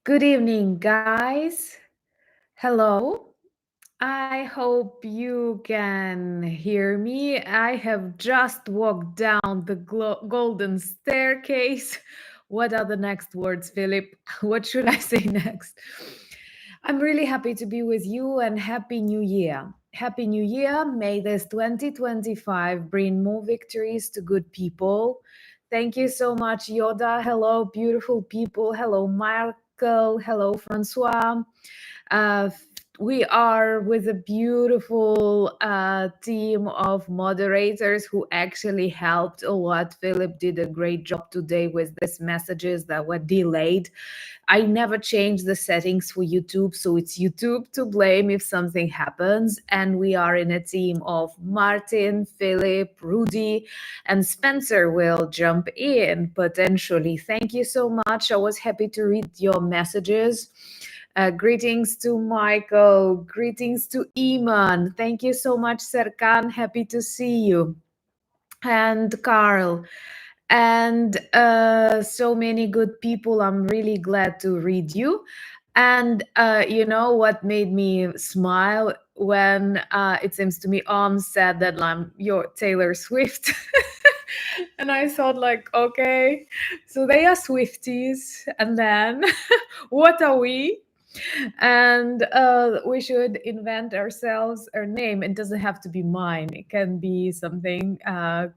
Good evening, guys. Hello. I hope you can hear me. I have just walked down the golden staircase. What are the next words, Philip? What should I say next? I'm really happy to be with you and Happy New Year. Happy New Year. May this 2025 bring more victories to good people. Thank you so much, Yoda. Hello, beautiful people. Hello, Michael. Hello, Francois. Uh, we are with a beautiful team of moderators who actually helped a lot. Philip did a great job today with these messages that were delayed. I never change the settings for YouTube, so it's YouTube to blame if something happens. And we are in a team of Martin, Philip, Rudy, and Spencer will jump in potentially. Thank you so much. I was happy to read your messages. Greetings to Michael. Greetings to Iman. Thank you so much, Serkan. Happy to see you. And Carl. And so many good people. I'm really glad to read you. And you know what made me smile when it seems to me said that I'm your Taylor Swift. And I thought like, okay, so they are Swifties. And then what are we? And we should invent ourselves a name. It doesn't have to be mine. It can be something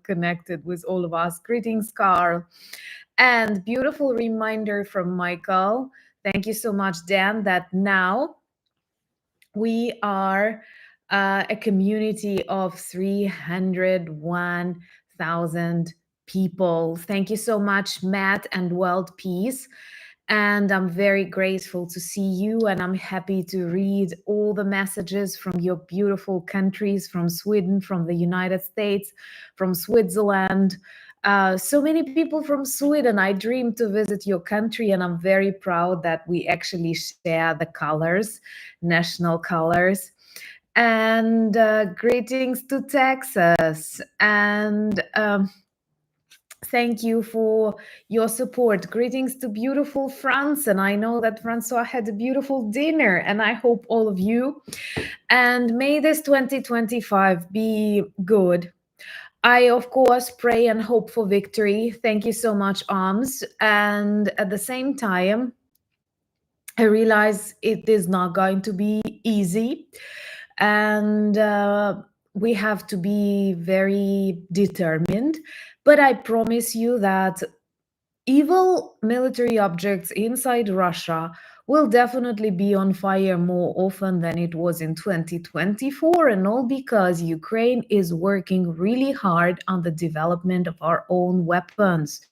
connected with all of us. Greetings, Carl. And beautiful reminder from Michael. Thank you so much, Dan, that now we are a community of 301,000 people. Thank you so much, Matt and World Peace. And I'm very grateful to see you, and I'm happy to read all the messages from your beautiful countries, from Sweden, from the United States, from Switzerland. So many people from Sweden. I dream to visit your country, and I'm very proud that we actually share the colors, national colors. And greetings to Texas. And thank you for your support. Greetings to beautiful France. And I know that Francois had a beautiful dinner, and I hope all of you. And may this 2025 be good. I, of course, pray and hope for victory. Thank you so much, Arms. And at the same time, I realize it is not going to be easy. And we have to be very determined. But I promise you that evil military objects inside Russia will definitely be on fire more often than it was in 2024, and all because Ukraine is working really hard on the development of our own weapons.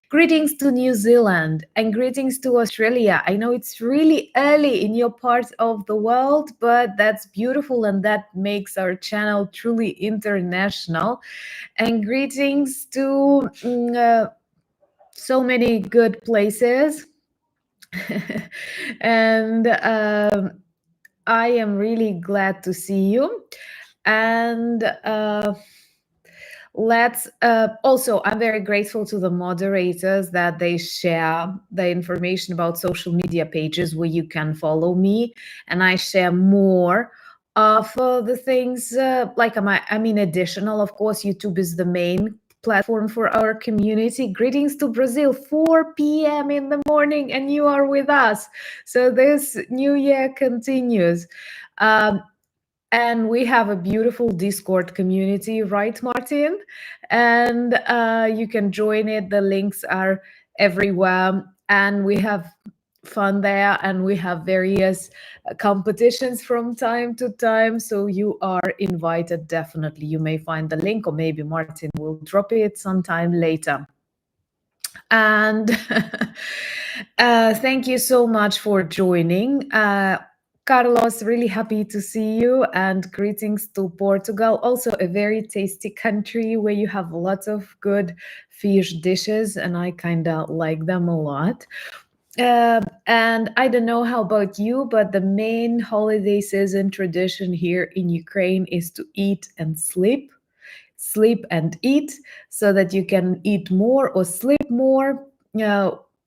Greetings to New Zealand and greetings to Australia. I know it's really early in your part of the world, but that's beautiful and that makes our channel truly international. And greetings to so many good places. And I am really glad to see you. And let's also, I'm very grateful to the moderators that they share the information about social media pages where you can follow me, and I share more of the things like I mean additional. Of course, YouTube is the main platform for our community. Greetings to Brazil, 4 p.m. in the morning, and you are with us. So this new year continues. And we have a beautiful Discord community, right, Martin? And you can join it. The links are everywhere. And we have fun there, and we have various competitions from time to time. So you are invited, definitely. You may find the link, or maybe Martin will drop it sometime later. And thank you so much for joining. Carlos, really happy to see you, and greetings to Portugal, also a very tasty country where you have lots of good fish dishes, and I kind of like them a lot. And I don't know how about you, but the main holiday season tradition here in Ukraine is to eat and sleep. Sleep and eat so that you can eat more or sleep more.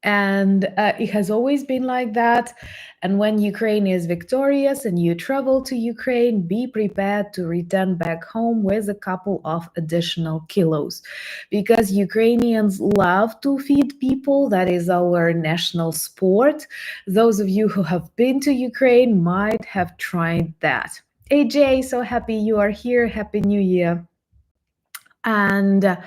And it has always been like that. And when Ukraine is victorious and you travel to Ukraine, be prepared to return back home with a couple of additional kilos. Because Ukrainians love to feed people, that is our national sport. Those of you who have been to Ukraine might have tried that. AJ, so happy you are here. Happy New Year. And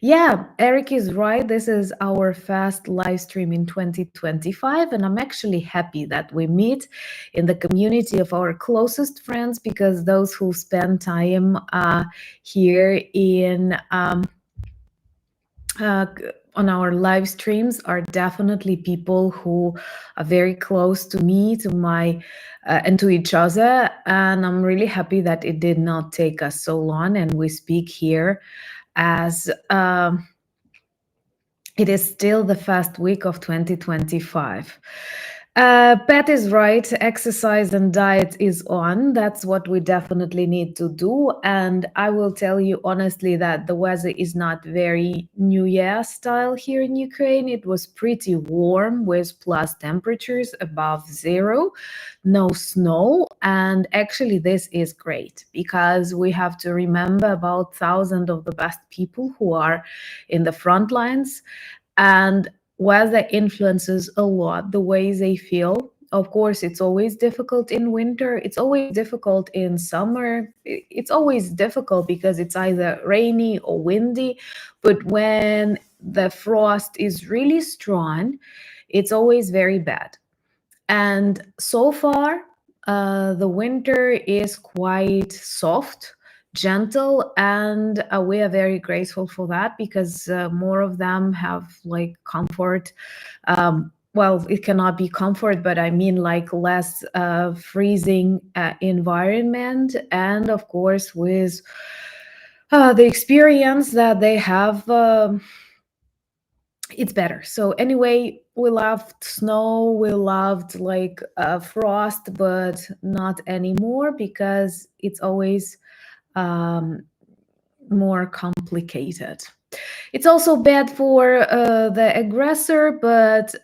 yeah, Eric is right. This is our first live stream in 2025. And I'm actually happy that we meet in the community of our closest friends, because those who spend time here uh, on our live streams are definitely people who are very close to me, to my and to each other. And I'm really happy that it did not take us so long, and we speak here as it is still the first week of 2025. Pat is right. Exercise and diet is on. That's what we definitely need to do. And I will tell you honestly that the weather is not very New Year style here in Ukraine. It was pretty warm with plus temperatures above zero, no snow. And actually, this is great, because we have to remember about thousands of the best people who are in the front lines, and weather influences a lot the way they feel. Of course, it's always difficult in winter, it's always difficult in summer, it's always difficult because it's either rainy or windy. But when the frost is really strong, it's always very bad. And so far, the winter is quite soft, gentle, and we are very grateful for that, because more of them have like comfort. Well, it cannot be comfort, but I mean like less freezing environment. And of course, with the experience that they have, it's better. So anyway, we loved snow, we loved like frost, but not anymore, because it's always um, more complicated. It's also bad for the aggressor, but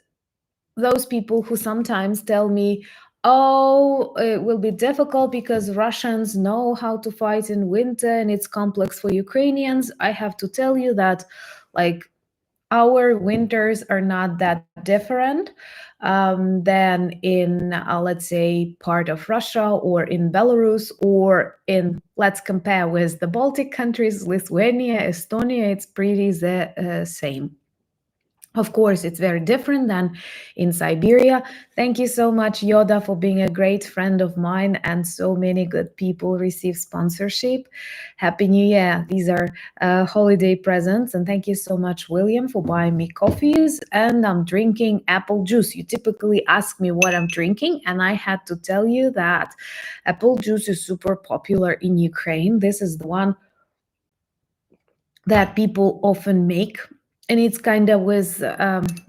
those people who sometimes tell me, oh, it will be difficult because Russians know how to fight in winter and it's complex for Ukrainians, I have to tell you that, like, our winters are not that different than in, let's say, part of Russia or in Belarus, or in, let's compare with the Baltic countries, Lithuania, Estonia, it's pretty the same. Of course, it's very different than in Siberia. Thank you so much, Yoda, for being a great friend of mine, and so many good people receive sponsorship. Happy New Year. These are holiday presents. And thank you so much, William, for buying me coffees. And I'm drinking apple juice. You typically ask me what I'm drinking, and I had to tell you that apple juice is super popular in Ukraine. This is the one that people often make, and it's kind of with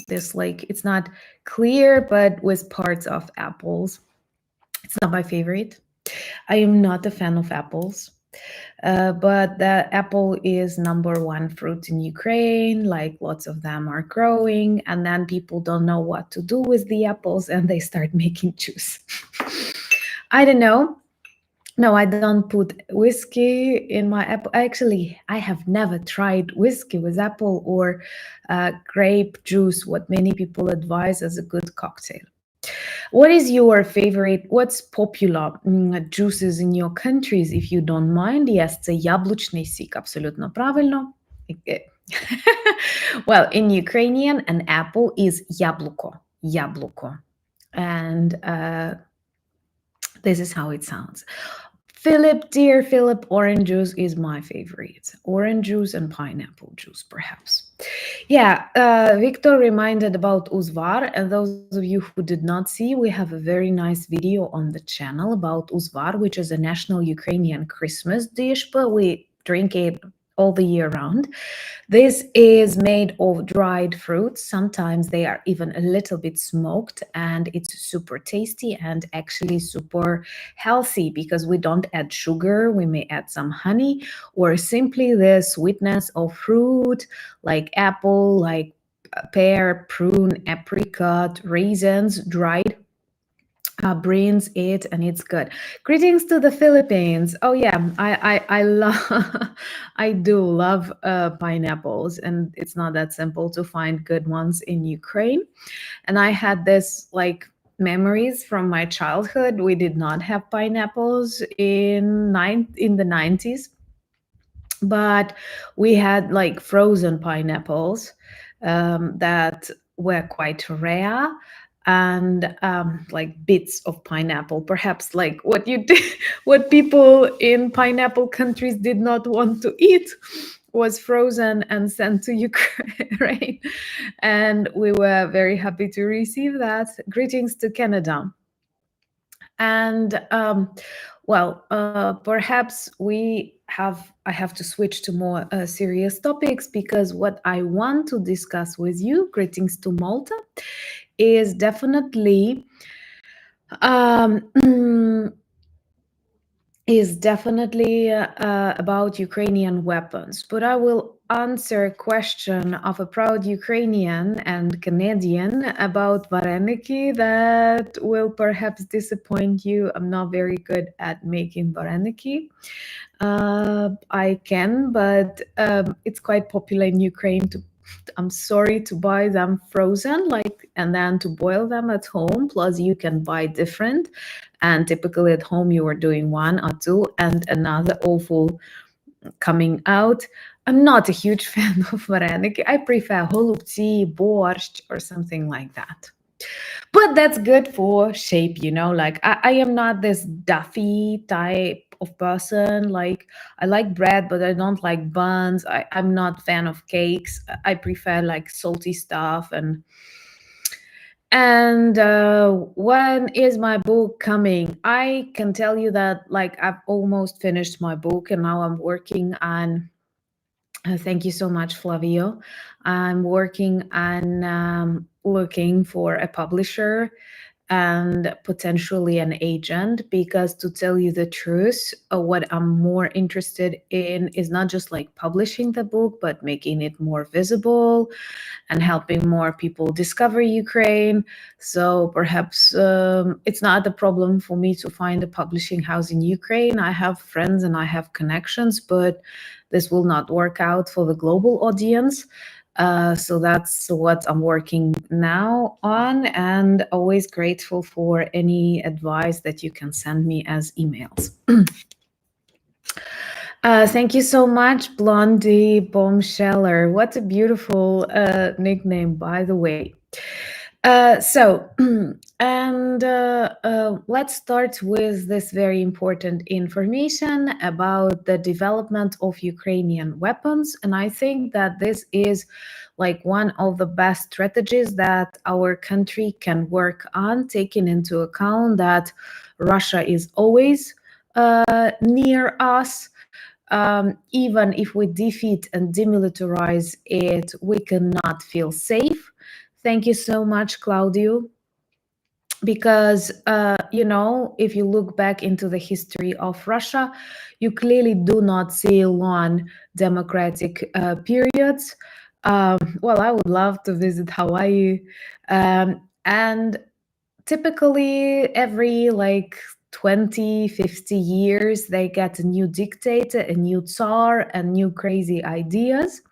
this, like, it's not clear, but with parts of apples. It's not my favorite. I am not a fan of apples, but the apple is number one fruit in Ukraine. Like, lots of them are growing, and then people don't know what to do with the apples, and they start making juice. I don't know. No, I don't put whiskey in my apple. Actually, I have never tried whiskey with apple or grape juice, what many people advise as a good cocktail. What is your favorite, what's popular juices in your countries, if you don't mind? Yes, це яблучний сік, абсолютно правильно. Well, in Ukrainian, an apple is яблуко, яблуко. And this is how it sounds. Philip, dear Philip, orange juice is my favorite. Orange juice and pineapple juice, perhaps. Yeah, Victor reminded about Uzvar, and those of you who did not see, we have a very nice video on the channel about Uzvar, which is a national Ukrainian Christmas dish, but we drink it all the year round. This is made of dried fruits. Sometimes they are even a little bit smoked, and it's super tasty and actually super healthy, because we don't add sugar. We may add some honey, or simply the sweetness of fruit, like apple, like pear, prune, apricot, raisins, dried. Brains it and it's good. Greetings to the Philippines. Oh yeah, I love I do love pineapples, and it's not that simple to find good ones in Ukraine. And I had this like memories from my childhood. We did not have pineapples in the 90s, but we had like frozen pineapples that were quite rare, and like bits of pineapple, perhaps like what you did, what people in pineapple countries did not want to eat was frozen and sent to Ukraine, right? And we were very happy to receive that. Greetings to Canada. And perhaps I have to switch to more serious topics, because what I want to discuss with you, greetings to Malta, is definitely um, about Ukrainian weapons. But I will answer a question of a proud Ukrainian and Canadian about vareniki that will perhaps disappoint you. I'm not very good at making vareniki. I can, but it's quite popular in Ukraine I'm sorry, to buy them frozen, and then to boil them at home. Plus, you can buy different. And typically at home, you are doing one or two, and another awful coming out. I'm not a huge fan of vareniki. I prefer holubtsi, borscht, or something like that. But that's good for shape, like I am not this duffy type of person. Like, I like bread, but I don't like buns. I'm not fan of cakes. I prefer like salty stuff. And when is my book coming? I can tell you that like I've almost finished my book, and now I'm working on thank you so much, Flavio. I'm working on looking for a publisher and potentially an agent, because to tell you the truth, what I'm more interested in is not just like publishing the book, but making it more visible and helping more people discover Ukraine. So perhaps it's not a problem for me to find a publishing house in Ukraine. I have friends and I have connections, but this will not work out for the global audience. So that's what I'm working now on, and always grateful for any advice that you can send me as emails. Thank you so much, Blondie Bombsheller. What a beautiful nickname, by the way. Let's start with this very important information about the development of Ukrainian weapons. And I think that this is like one of the best strategies that our country can work on, taking into account that Russia is always near us. Even if we defeat and demilitarize it, we cannot feel safe. Thank you so much, Claudio. Because, if you look back into the history of Russia, you clearly do not see long democratic periods. I would love to visit Hawaii. And typically every 20, 50 years, they get a new dictator, a new Tsar, and new crazy ideas.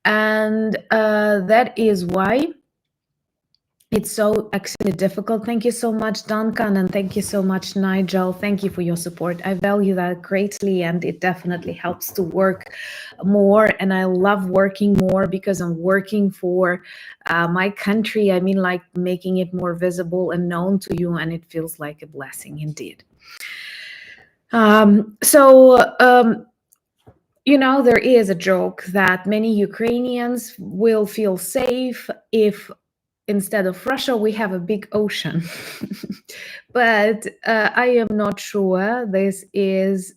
And that is why it's so actually difficult. Thank you so much, Duncan, and thank you so much, Nigel. Thank you for your support. I value that greatly, and it definitely helps to work more. And I love working more because I'm working for my country. I mean, like making it more visible and known to you, and it feels like a blessing indeed. There is a joke that many Ukrainians will feel safe if instead of Russia, we have a big ocean. But I am not sure this is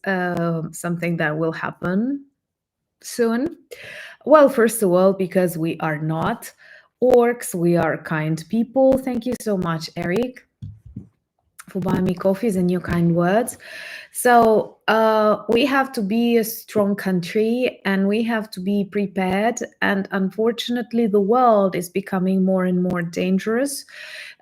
something that will happen soon. Well, first of all, because we are not orcs, we are kind people. Thank you so much, Eric, for buying me coffees and your kind words. So we have to be a strong country and we have to be prepared. And unfortunately, the world is becoming more and more dangerous.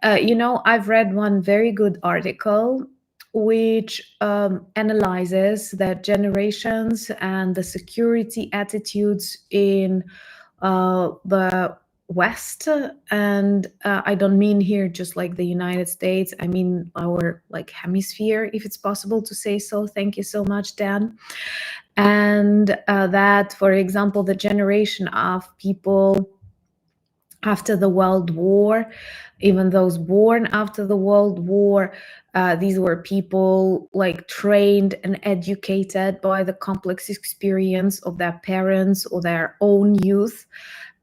I've read one very good article which analyzes that generations and the security attitudes in the West, and I don't mean here just like the United States. I mean our like hemisphere, if it's possible to say so. Thank you so much, Dan. And that, for example, the generation of people after the World War, even those born after the World War, these were people like trained and educated by the complex experience of their parents or their own youth.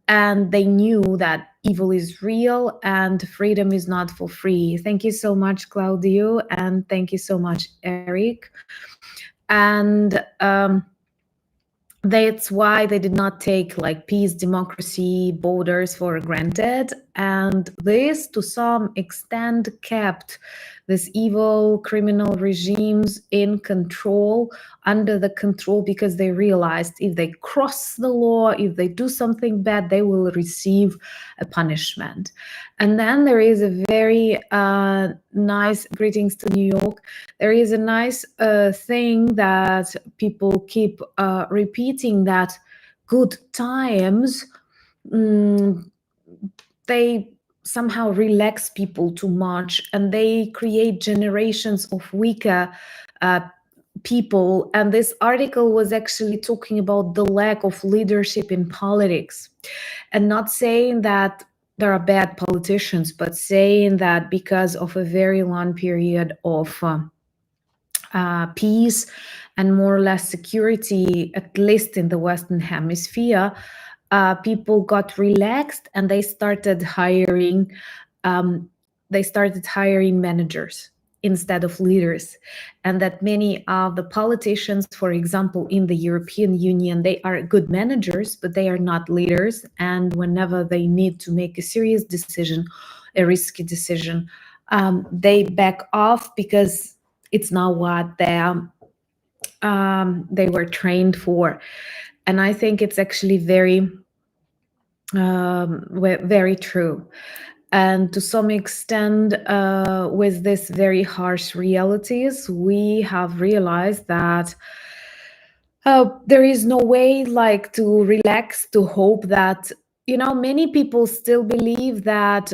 And they knew that evil is real and freedom is not for free. Thank you so much, Claudio, and thank you so much, Eric. And that's why they did not take like peace, democracy, borders for granted. And this, to some extent, kept these evil criminal regimes in control, under the control, because they realized if they cross the law, if they do something bad, they will receive a punishment. And then there is a very nice, greetings to New York, there is a nice thing that people keep repeating, that good times, they somehow relax people too much and they create generations of weaker people. And this article was actually talking about the lack of leadership in politics, and not saying that there are bad politicians, but saying that because of a very long period of peace and more or less security, at least in the Western Hemisphere, people got relaxed and they started hiring. Managers instead of leaders, and that many of the politicians, for example, in the European Union, they are good managers, but they are not leaders. And whenever they need to make a serious decision, a risky decision, they back off because it's not what they were trained for. And I think it's actually very, very true. And to some extent, with this very harsh realities, we have realized that there is no way like to relax, to hope that, many people still believe that,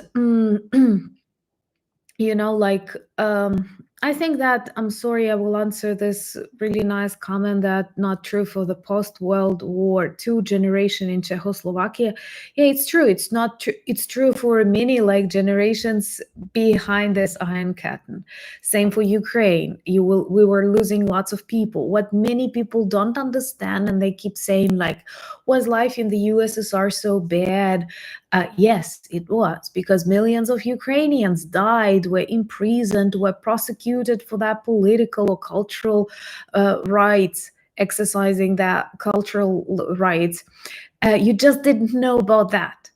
I think that, I'm sorry, I will answer this really nice comment that not true for the post-World War II generation in Czechoslovakia. Yeah, it's true. It's not true. It's true for many like generations behind this Iron Curtain. Same for Ukraine. We were losing lots of people. What many people don't understand, and they keep saying like, was life in the USSR so bad? Yes, it was, because millions of Ukrainians died, were imprisoned, were prosecuted for their political or cultural rights, exercising their cultural rights. You just didn't know about that.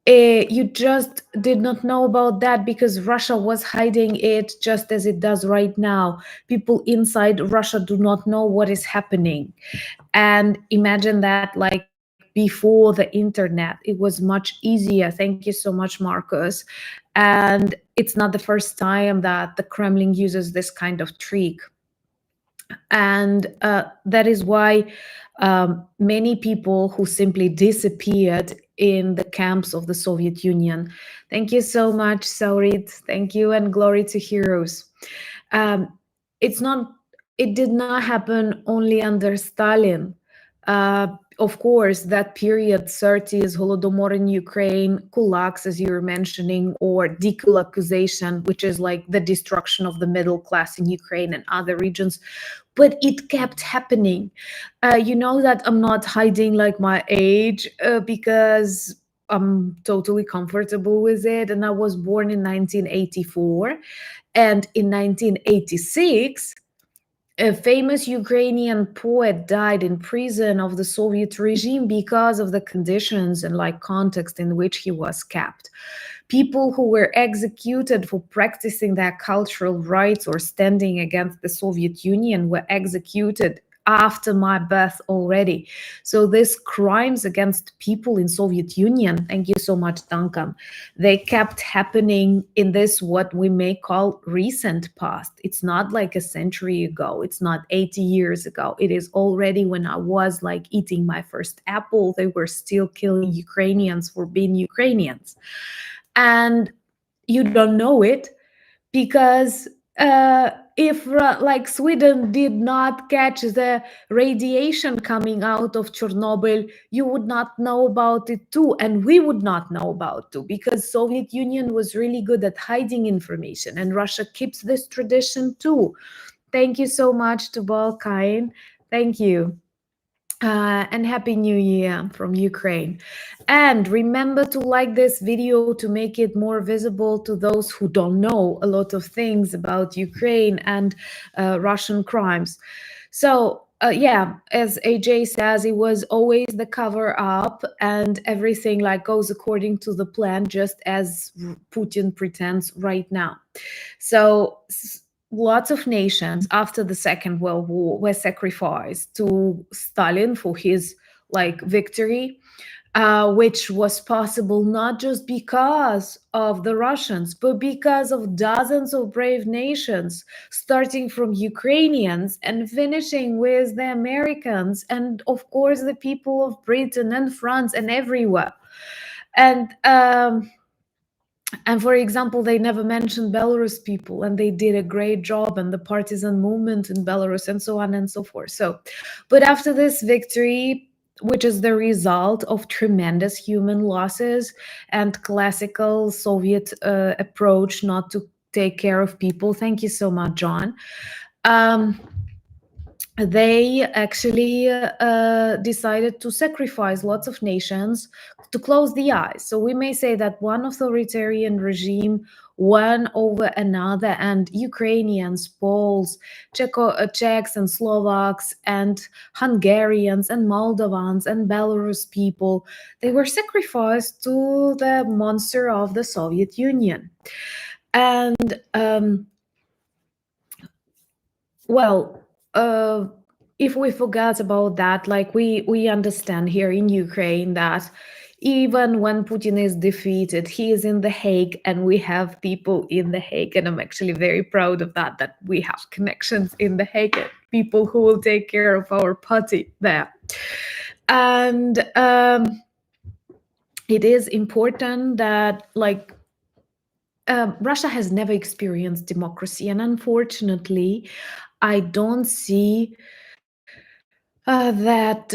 You just did not know about that because Russia was hiding it, just as it does right now. People inside Russia do not know what is happening. And imagine that, like, before the internet, it was much easier. Thank you so much, Marcus. And it's not the first time that the Kremlin uses this kind of trick. And that is why many people who simply disappeared in the camps of the Soviet Union. Thank you so much, Saurit. Thank you, and glory to heroes. It did not happen only under Stalin. Of course, that period, 30s, Holodomor in Ukraine, kulaks, as you were mentioning, or dekulakization, which is like the destruction of the middle class in Ukraine and other regions. But it kept happening. You know that I'm not hiding like my age because I'm totally comfortable with it. And I was born in 1984. And in 1986, A famous Ukrainian poet died in prison of the Soviet regime because of the conditions and like context in which he was kept. People who were executed for practicing their cultural rights or standing against the Soviet Union were executed after my birth already. So these crimes against people in Soviet Union, thank you so much, Duncan, they kept happening in this what we may call recent past. It's not like a century ago, it's not 80 years ago. It is already when I was like eating my first apple, they were still killing Ukrainians for being Ukrainians. And you don't know it because if like Sweden did not catch the radiation coming out of Chernobyl, you would not know about it too, and we would not know about it too, because Soviet Union was really good at hiding information, and Russia keeps this tradition too. Thank you so much to Balkain. Thank you. And Happy New Year from Ukraine. And remember to like this video to make it more visible to those who don't know a lot of things about Ukraine and Russian crimes. So, yeah, as AJ says, it was always the cover up and everything like goes according to the plan, just as Putin pretends right now. So, lots of nations after the Second World War were sacrificed to Stalin for his like victory, which was possible not just because of the Russians, but because of dozens of brave nations, starting from Ukrainians and finishing with the Americans, and of course the people of Britain and France and everywhere. And for example, they never mentioned Belarus people, and they did a great job, and the partisan movement in Belarus, and so on and so forth. So, but after this victory, which is the result of tremendous human losses and classical Soviet approach not to take care of people. Thank you so much, John. They actually decided to sacrifice lots of nations to close the eyes. So we may say that one authoritarian regime won over another, and Ukrainians, Poles, Czechs and Slovaks, and Hungarians and Moldovans and Belarus people, they were sacrificed to the monster of the Soviet Union. And well, if we forget about that, like we understand here in Ukraine that even when Putin is defeated, he is in The Hague, and we have people in The Hague, and I'm actually very proud of that we have connections in The Hague, people who will take care of our party there. And it is important that like Russia has never experienced democracy, and unfortunately, I don't see that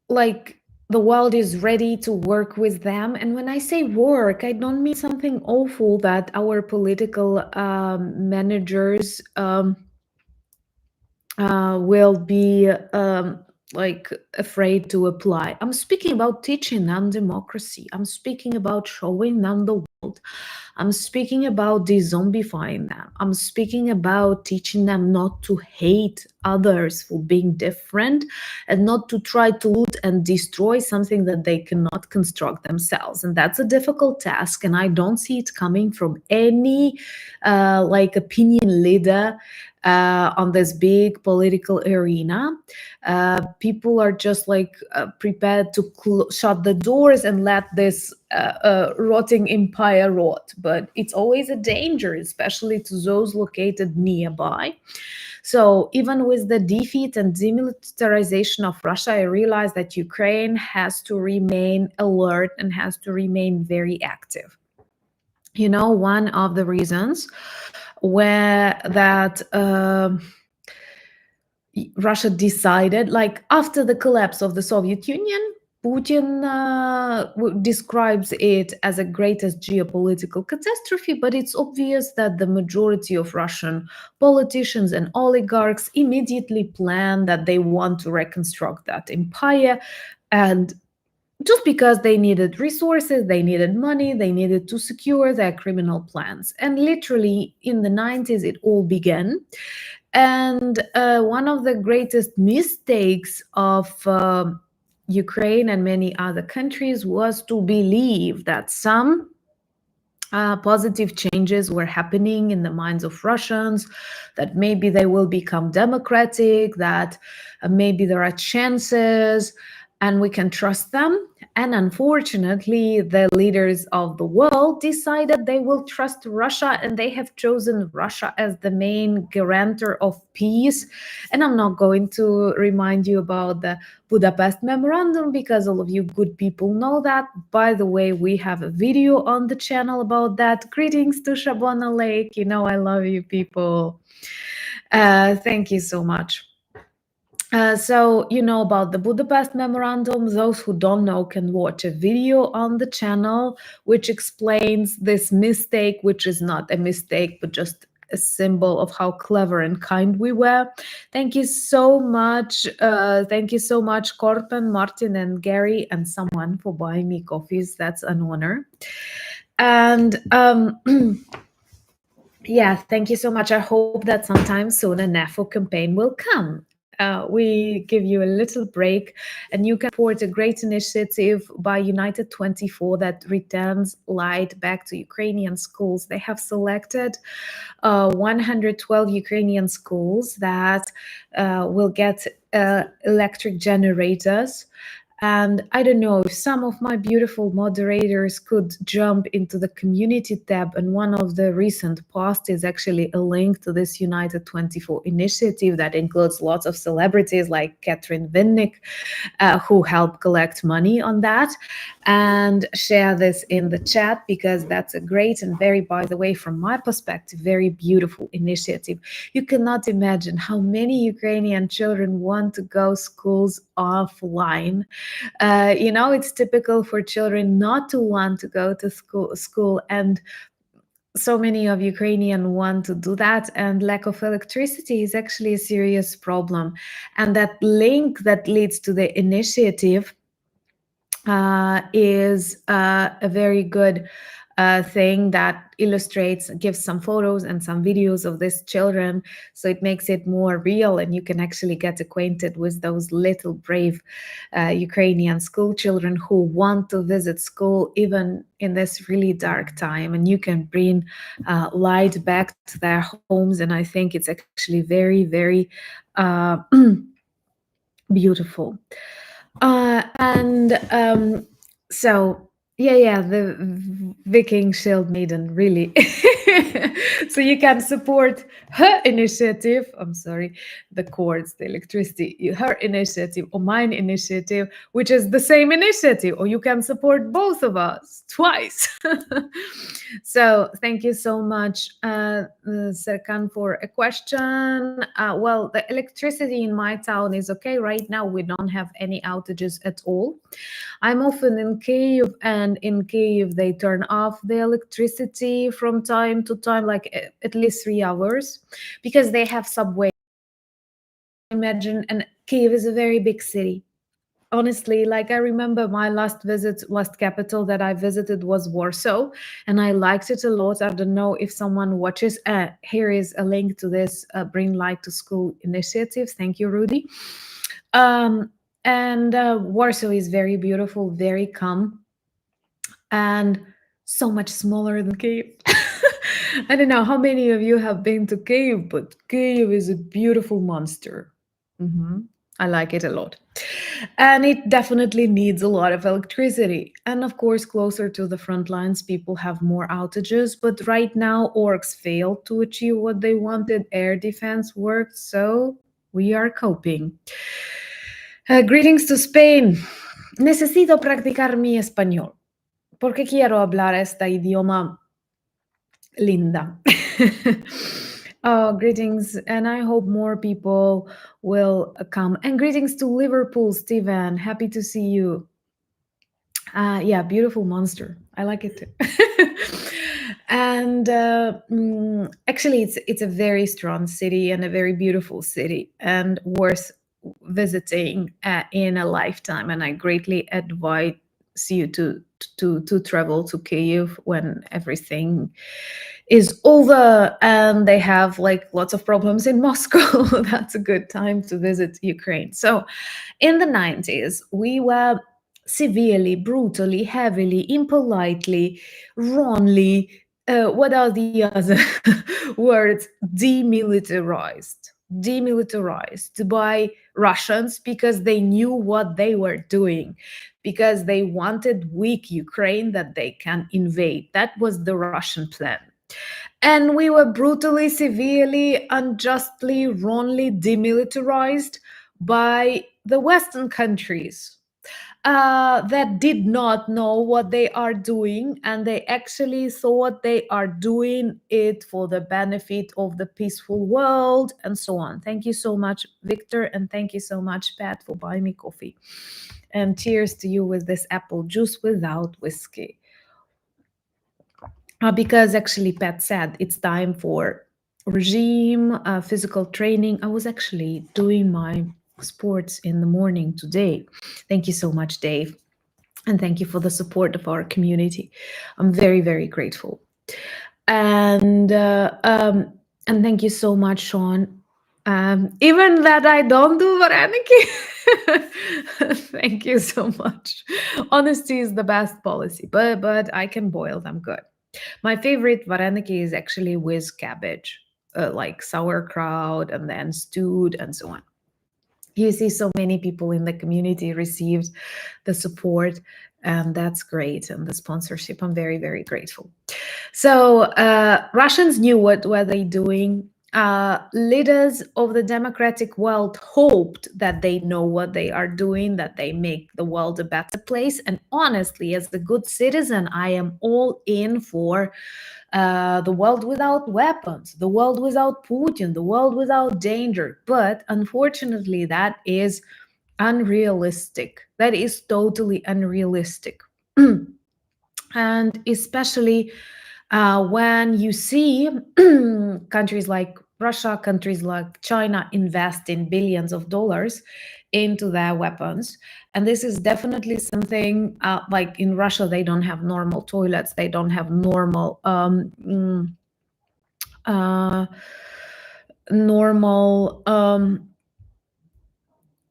like the world is ready to work with them. And when I say work, I don't mean something awful that our political managers will be like afraid to apply. I'm speaking about teaching them democracy. I'm speaking about showing them the world. I'm speaking about de-zombifying them. I'm speaking about teaching them not to hate others for being different, and not to try to loot and destroy something that they cannot construct themselves. And that's a difficult task, and I don't see it coming from any like opinion leader on this big political arena. People are just like prepared to shut the doors and let this rotting empire rot. But it's always a danger, especially to those located nearby. So even with the defeat and demilitarization of Russia, I realized that Ukraine has to remain alert and has to remain very active. You know, one of the reasons where that Russia decided, like after the collapse of the Soviet Union, Putin describes it as a greatest geopolitical catastrophe, but it's obvious that the majority of Russian politicians and oligarchs immediately plan that they want to reconstruct that empire. And just because they needed resources, they needed money, they needed to secure their criminal plans. And literally in the 90s, it all began. And one of the greatest mistakes of Ukraine and many other countries was to believe that some positive changes were happening in the minds of Russians, that maybe they will become democratic, that maybe there are chances and we can trust them. And unfortunately, the leaders of the world decided they will trust Russia, and they have chosen Russia as the main guarantor of peace. And I'm not going to remind you about the Budapest Memorandum because all of you good people know that. By the way, we have a video on the channel about that. Greetings to Shabona Lake. You know I love you people. Thank you so much. So you know about the Budapest Memorandum. Those who don't know can watch a video on the channel which explains this mistake, which is not a mistake, but just a symbol of how clever and kind we were. Thank you so much. Thank you so much, Korpen, Martin, and Gary, and someone for buying me coffees. That's an honor. And yeah, thank you so much. I hope that sometime soon a NAFO campaign will come. We give you a little break, and you can support a great initiative by United 24 that returns light back to Ukrainian schools. They have selected 112 Ukrainian schools that will get electric generators. And I don't know if some of my beautiful moderators could jump into the community tab. And one of the recent posts is actually a link to this United 24 initiative that includes lots of celebrities like Catherine Vinnick, who helped collect money on that. And share this in the chat because that's a great and very, by the way, from my perspective, very beautiful initiative. You cannot imagine how many Ukrainian children want to go schools offline. You know, it's typical for children not to want to go to school, and so many of Ukrainian want to do that, and lack of electricity is actually a serious problem. And that link that leads to the initiative is a very good thing that illustrates, gives some photos and some videos of these children, so it makes it more real, and you can actually get acquainted with those little brave Ukrainian school children who want to visit school even in this really dark time, and you can bring light back to their homes. And I think it's actually very, very beautiful. So yeah, the Viking Shield Maiden, really. So you can support her initiative. I'm sorry, the cords, the electricity, her initiative or mine initiative, which is the same initiative, or you can support both of us twice. So thank you so much, Serkan, for a question. Well, the electricity in my town is okay. Right now, we don't have any outages at all. I'm often in Kyiv, and in Kyiv, they turn off the electricity from time to time, like at least 3 hours, because they have subway. Imagine, and Kyiv is a very big city. Honestly, like I remember my last capital that I visited was Warsaw, and I liked it a lot. I don't know if someone watches. Here is a link to this Bring Light to School initiative. Thank you, Rudy. And Warsaw is very beautiful, very calm, and so much smaller than Kyiv. I don't know how many of you have been to Kyiv, but Kyiv is a beautiful monster. I like it a lot. And it definitely needs a lot of electricity. And of course, closer to the front lines, people have more outages. But right now, orcs failed to achieve what they wanted. Air defense worked, so we are coping. Greetings to Spain. Necesito practicar mi español, porque quiero hablar este idioma linda. Oh, greetings, and I hope more people will come. And greetings to Liverpool, Stephen. Happy to see you. Yeah, beautiful monster. I like it too. And actually, it's a very strong city and a very beautiful city, and worth visiting in a lifetime. And I greatly advise you to to travel to Kyiv when everything is over and they have like lots of problems in Moscow. That's a good time to visit Ukraine. So in the 90s, we were severely, brutally, heavily, impolitely, wrongly, what are the other words? Demilitarized. Demilitarized by Russians because they knew what they were doing, because they wanted weak Ukraine that they can invade. That was the Russian plan. And we were brutally, severely, unjustly, wrongly demilitarized by the Western countries that did not know what they are doing, and they actually thought they are doing it for the benefit of the peaceful world and so on. Thank you so much, Victor, and thank you so much, Pat, for buying me coffee. And cheers to you with this apple juice without whiskey. Because actually, Pat said it's time for regime, physical training. I was actually doing my sports in the morning today. Thank you so much, Dave. And thank you for the support of our community. I'm very, very grateful. And thank you so much, Sean. Even that I don't do Varaniki. Thank you so much. Honesty is the best policy, but I can boil them good. My favorite vareniki is actually with cabbage, like sauerkraut and then stewed and so on. You see, so many people in the community received the support, and that's great. And the sponsorship, I'm very, very grateful. So Russians knew what were they doing. Leaders of the democratic world hoped that they know what they are doing, that they make the world a better place. And honestly, as a good citizen, I am all in for the world without weapons, the world without Putin, the world without danger. But unfortunately, that is unrealistic. That is totally unrealistic. And especially when you see countries like Russia, countries like China invest in billions of dollars into their weapons. And this is definitely something like in Russia, they don't have normal toilets, they don't have normal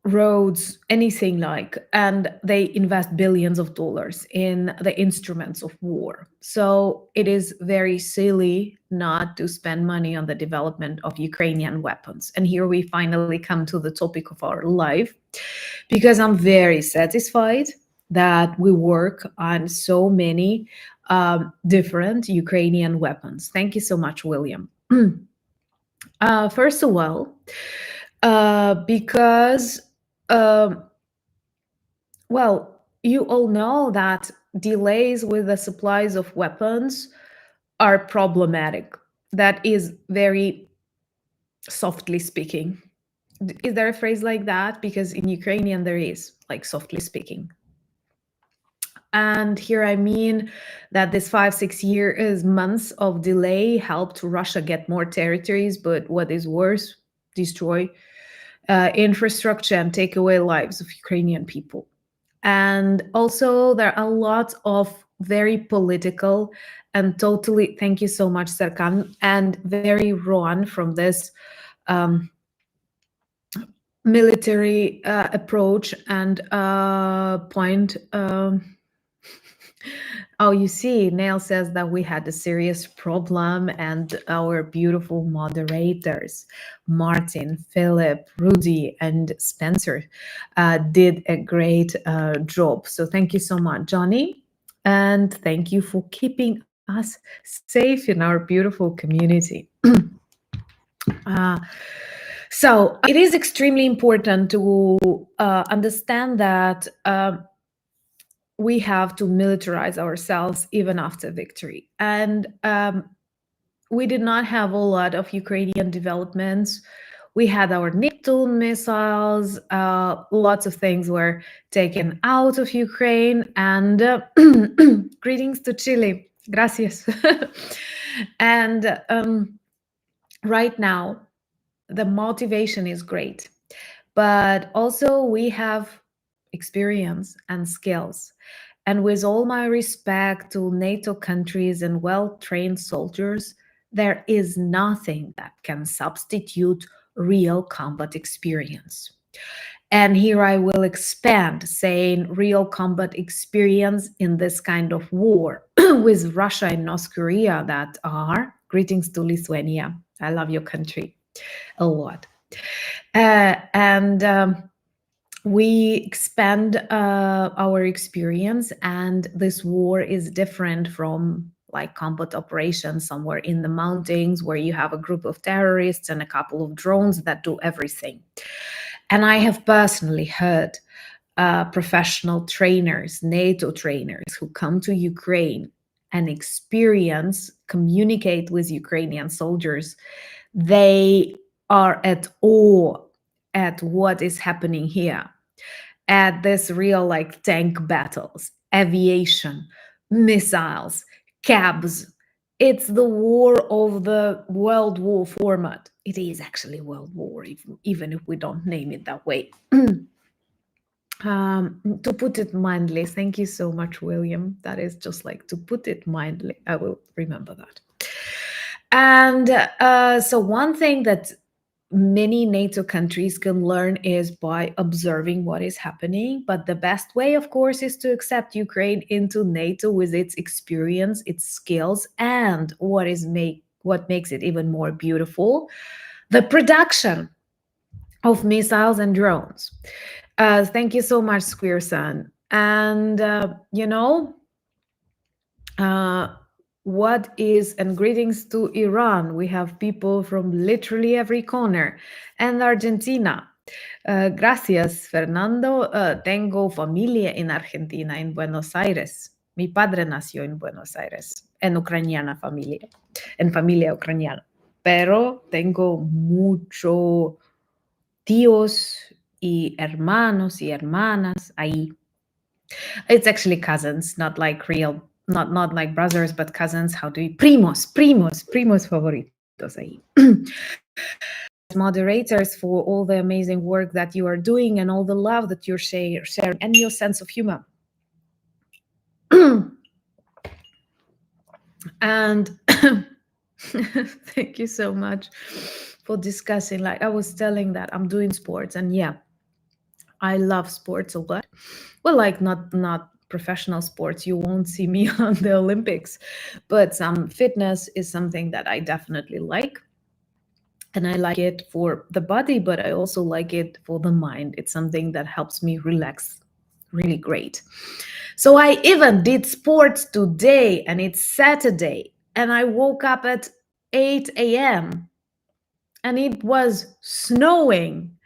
roads, anything like, and they invest billions of dollars in the instruments of war. So it is very silly not to spend money on the development of Ukrainian weapons. And here we finally come to the topic of our life, because I'm very satisfied that we work on so many different Ukrainian weapons. Thank you so much, William. First of all, because well, you all know that delays with the supplies of weapons are problematic. That is very softly speaking. Is there a phrase like that? Because in Ukrainian there is, like, softly speaking. And here I mean that this 5-6 years, months of delay helped Russia get more territories, but what is worse, destroy infrastructure and take away lives of Ukrainian people. And also there are a lot of very political and totally, thank you so much, Serkan, and very wrong from this military approach and point. Oh, you see, Neil says that we had a serious problem, and our beautiful moderators, Martin, Philip, Rudy, and Spencer, did a great job. So thank you so much, Johnny. And thank you for keeping us safe in our beautiful community. So it is extremely important to understand that we have to militarize ourselves even after victory. And we did not have a lot of Ukrainian developments. We had our Neptune missiles, lots of things were taken out of Ukraine, and greetings to Chile, gracias. And right now, the motivation is great, but also we have experience and skills. And with all my respect to NATO countries and well-trained soldiers, there is nothing that can substitute real combat experience. And here I will expand, saying real combat experience in this kind of war with Russia and North Korea that are, greetings to Lithuania. I love your country a lot. And we expand our experience, and this war is different from like combat operations somewhere in the mountains where you have a group of terrorists and a couple of drones that do everything. And I have personally heard professional trainers, NATO trainers, who come to Ukraine and experience, communicate with Ukrainian soldiers. They are at awe at what is happening here, at this real like tank battles, aviation, missiles, cabs. It's the war of the World War format. It is actually World War, even if we don't name it that way. To put it mildly, thank you so much, William. That is just like to put it mildly. I will remember that. And so one thing that many NATO countries can learn is by observing what is happening. But the best way, of course, is to accept Ukraine into NATO with its experience, its skills, and what makes it even more beautiful, the production of missiles and drones. Thank you so much, Square Sun. And what is, and greetings to Iran. We have people from literally every corner, and Argentina. Gracias, Fernando. Tengo familia en Argentina, en Buenos Aires. Mi padre nació en Buenos Aires, en ucraniana familia, en familia ucraniana. Pero tengo mucho tíos y hermanos y hermanas ahí. It's actually cousins, not like real, not like brothers, but cousins. How do you primos favoritos ahí. Moderators, for all the amazing work that you are doing and all the love that you're sharing and your sense of humor. And thank you so much for discussing. Like I was telling that I'm doing sports, and yeah, I love sports a lot. Well, like not professional sports. You won't see me on the Olympics, but some fitness is something that I definitely like. And I like it for the body, but I also like it for the mind. It's something that helps me relax really great. So I even did sports today, and it's Saturday, and I woke up at 8 a.m. and it was snowing.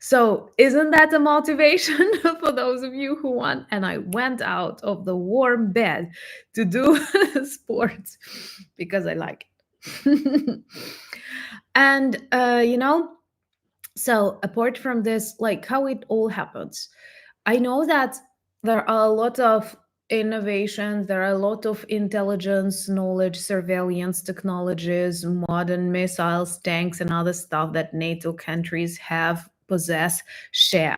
So isn't that a motivation for those of you who want? And I went out of the warm bed to do sports because I like it. And so apart from this, like how it all happens, I know that there are a lot of innovations, there are a lot of intelligence, knowledge, surveillance technologies, modern missiles, tanks, and other stuff that NATO countries possess, share.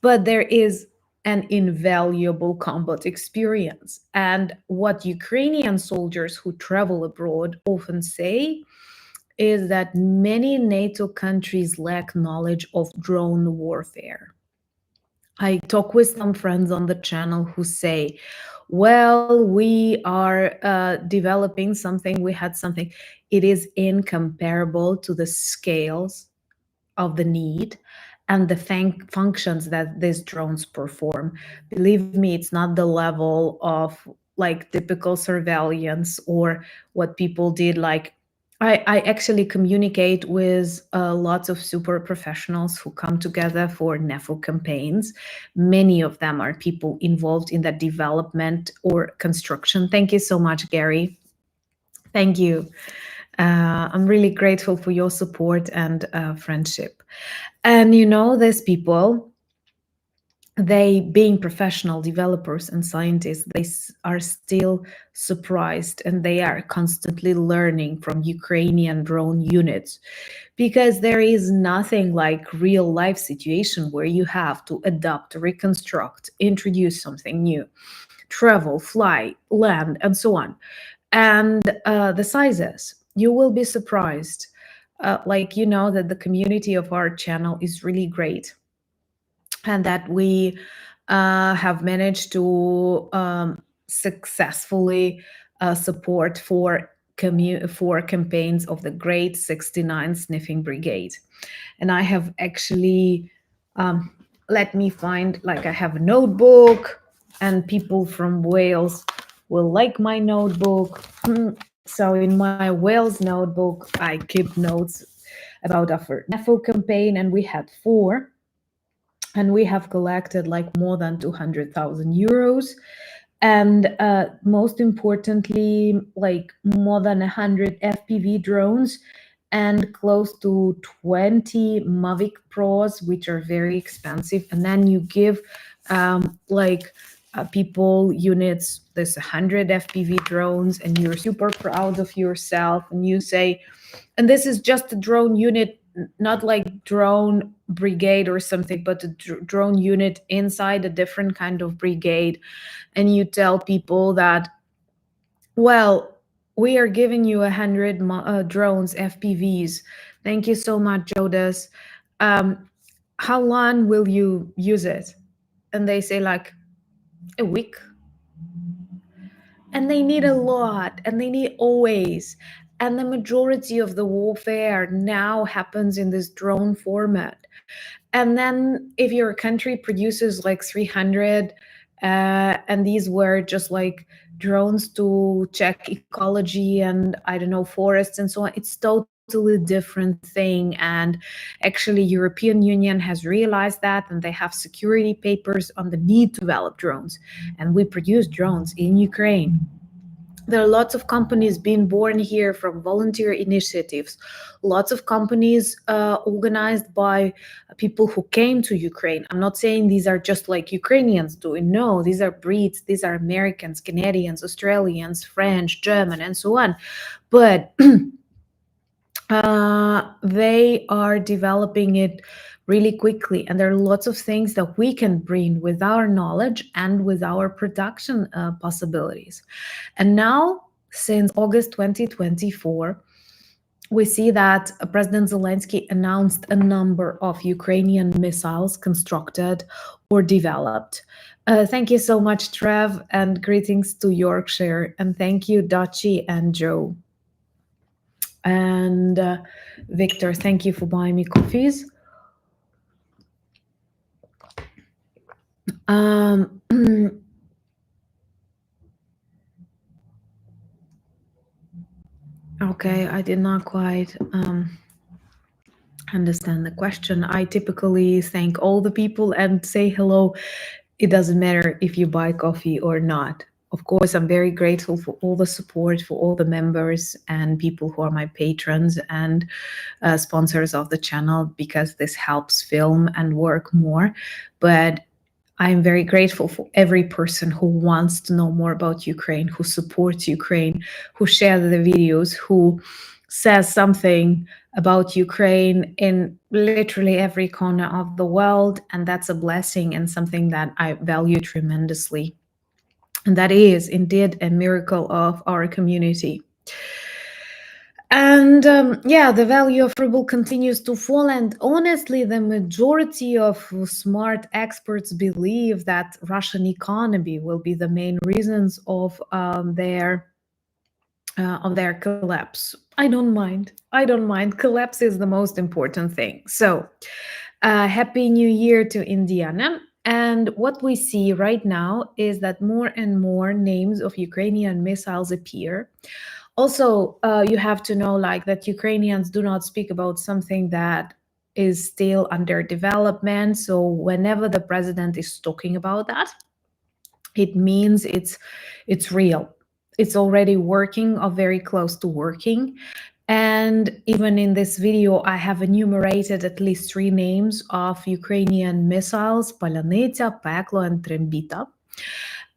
But there is an invaluable combat experience. And what Ukrainian soldiers who travel abroad often say is that many NATO countries lack knowledge of drone warfare. I talk with some friends on the channel who say, well, we are developing something, we had something. It is incomparable to the scales of the need and the functions that these drones perform. Believe me, it's not the level of like typical surveillance or what people did. Like I actually communicate with lots of super professionals who come together for NEFO campaigns. Many of them are people involved in the development or construction. Thank you so much, Gary. Thank you. I'm really grateful for your support and friendship. And these people, they being professional developers and scientists, they are still surprised, and they are constantly learning from Ukrainian drone units, because there is nothing like real life situation where you have to adapt, reconstruct, introduce something new. travel, fly, land, and so on. And the sizes, you will be surprised. Like, you know that the community of our channel is really great, and that we have managed to successfully support for campaigns of the Great 69 Sniffing Brigade. And I have actually, let me find, like, I have a notebook, and people from Wales will like my notebook. So in my Wales notebook, I keep notes about our NEFO campaign, and we had 4, and we have collected like more than 200,000 euros. And most importantly, like more than 100 FPV drones and close to 20 Mavic Pros, which are very expensive. And then you give people units, there's 100 FPV drones, and you're super proud of yourself, and you say, and this is just a drone unit, not like drone brigade or something, but a drone unit inside a different kind of brigade. And you tell people that, well, we are giving you 100 drones, FPVs. Thank you so much, Jodas. How long will you use it? And they say like a week. And they need a lot, and they need always. And the majority of the warfare now happens in this drone format. And then if your country produces like 300, and these were just like drones to check ecology and, I don't know, forests and so on, it's totally different thing. And actually European Union has realized that, and they have security papers on the need to develop drones. And we produce drones in Ukraine. There are lots of companies being born here from volunteer initiatives, lots of companies organized by people who came to Ukraine. I'm not saying these are just like Ukrainians doing. No, these are Brits, these are Americans, Canadians, Australians, French, German, and so on. But they are developing it really quickly, and there are lots of things that we can bring with our knowledge and with our production possibilities. And now, since August 2024, we see that President Zelensky announced a number of Ukrainian missiles constructed or developed. Thank you so much, Trev, and greetings to Yorkshire. And thank you, Dachi and Joe. And Victor, thank you for buying me coffees. Okay, I did not quite understand the question. I typically thank all the people and say hello. It doesn't matter if you buy coffee or not. Of course, I'm very grateful for all the support, for all the members and people who are my patrons and sponsors of the channel, because this helps film and work more. But I'm very grateful for every person who wants to know more about Ukraine, who supports Ukraine, who shares the videos, who says something about Ukraine in literally every corner of the world. And that's a blessing and something that I value tremendously. And that is indeed a miracle of our community. And the value of ruble continues to fall. And honestly, the majority of smart experts believe that Russian economy will be the main reasons of their collapse. I don't mind. Collapse is the most important thing. So, Happy New Year to Indiana. And what we see right now is that more and more names of Ukrainian missiles appear. Also, you have to know like that Ukrainians do not speak about something that is still under development. So whenever the president is talking about that, it means it's real. It's already working or very close to working. And even in this video, I have enumerated at least 3 names of Ukrainian missiles: Palianytsia, Peklo, and Trembita.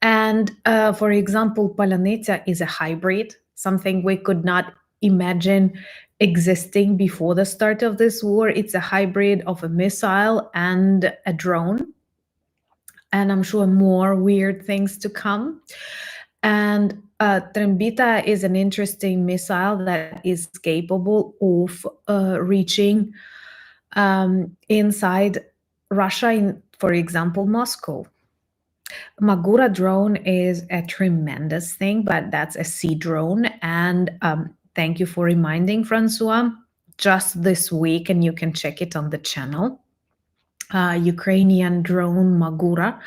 And for example, Palianytsia is a hybrid, something we could not imagine existing before the start of this war. It's a hybrid of a missile and a drone. and I'm sure more weird things to come. And Trembita is an interesting missile that is capable of reaching inside Russia, in, for example, Moscow. Magura drone is a tremendous thing, but that's a sea drone. And thank you for reminding, Francois. Just this week, and you can check it on the channel, Ukrainian drone Magura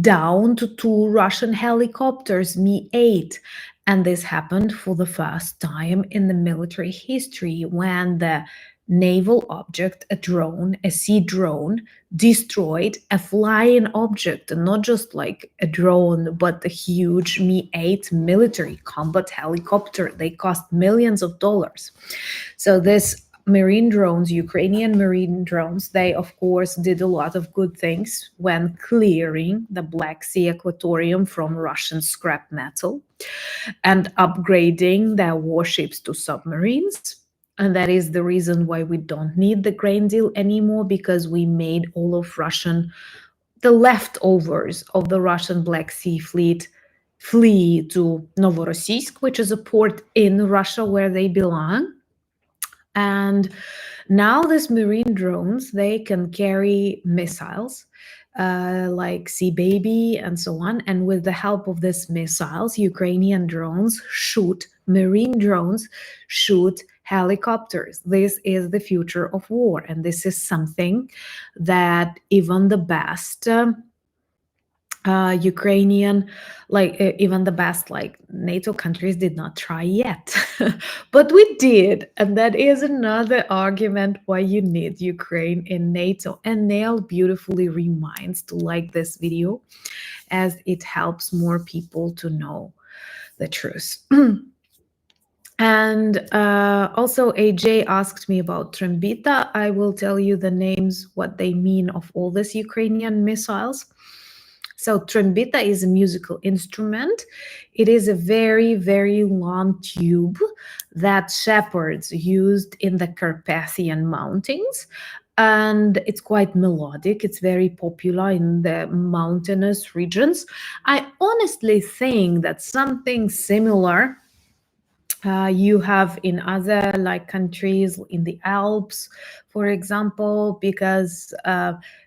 downed two Russian helicopters, Mi-8. And this happened for the first time in the military history when the naval object, a drone, a sea drone, destroyed a flying object, and not just like a drone, but the huge Mi-8 military combat helicopter. They cost millions of dollars. So this marine drones, Ukrainian marine drones, they of course did a lot of good things when clearing the Black Sea Aquatorium from Russian scrap metal and upgrading their warships to submarines. And that is the reason why we don't need the grain deal anymore, because we made all of the leftovers of the Russian Black Sea fleet flee to Novorossiysk, which is a port in Russia where they belong. And now these marine drones, they can carry missiles like Sea Baby and so on. And with the help of these missiles, Ukrainian drones shoot, marine drones shoot helicopters. This is the future of war. And this is something that even the best Ukrainian, even the best NATO countries did not try yet. But we did, and that is another argument why you need Ukraine in NATO. And Neil beautifully reminds to like this video, as it helps more people to know the truth. And also AJ asked me about Trembita. I will tell you the names, what they mean of all these Ukrainian missiles. So Trembita is a musical instrument. It is a very, very long tube that shepherds used in the Carpathian Mountains. And it's quite melodic. It's very popular in the mountainous regions. I honestly think that something similar you have in other countries in the Alps, for example, because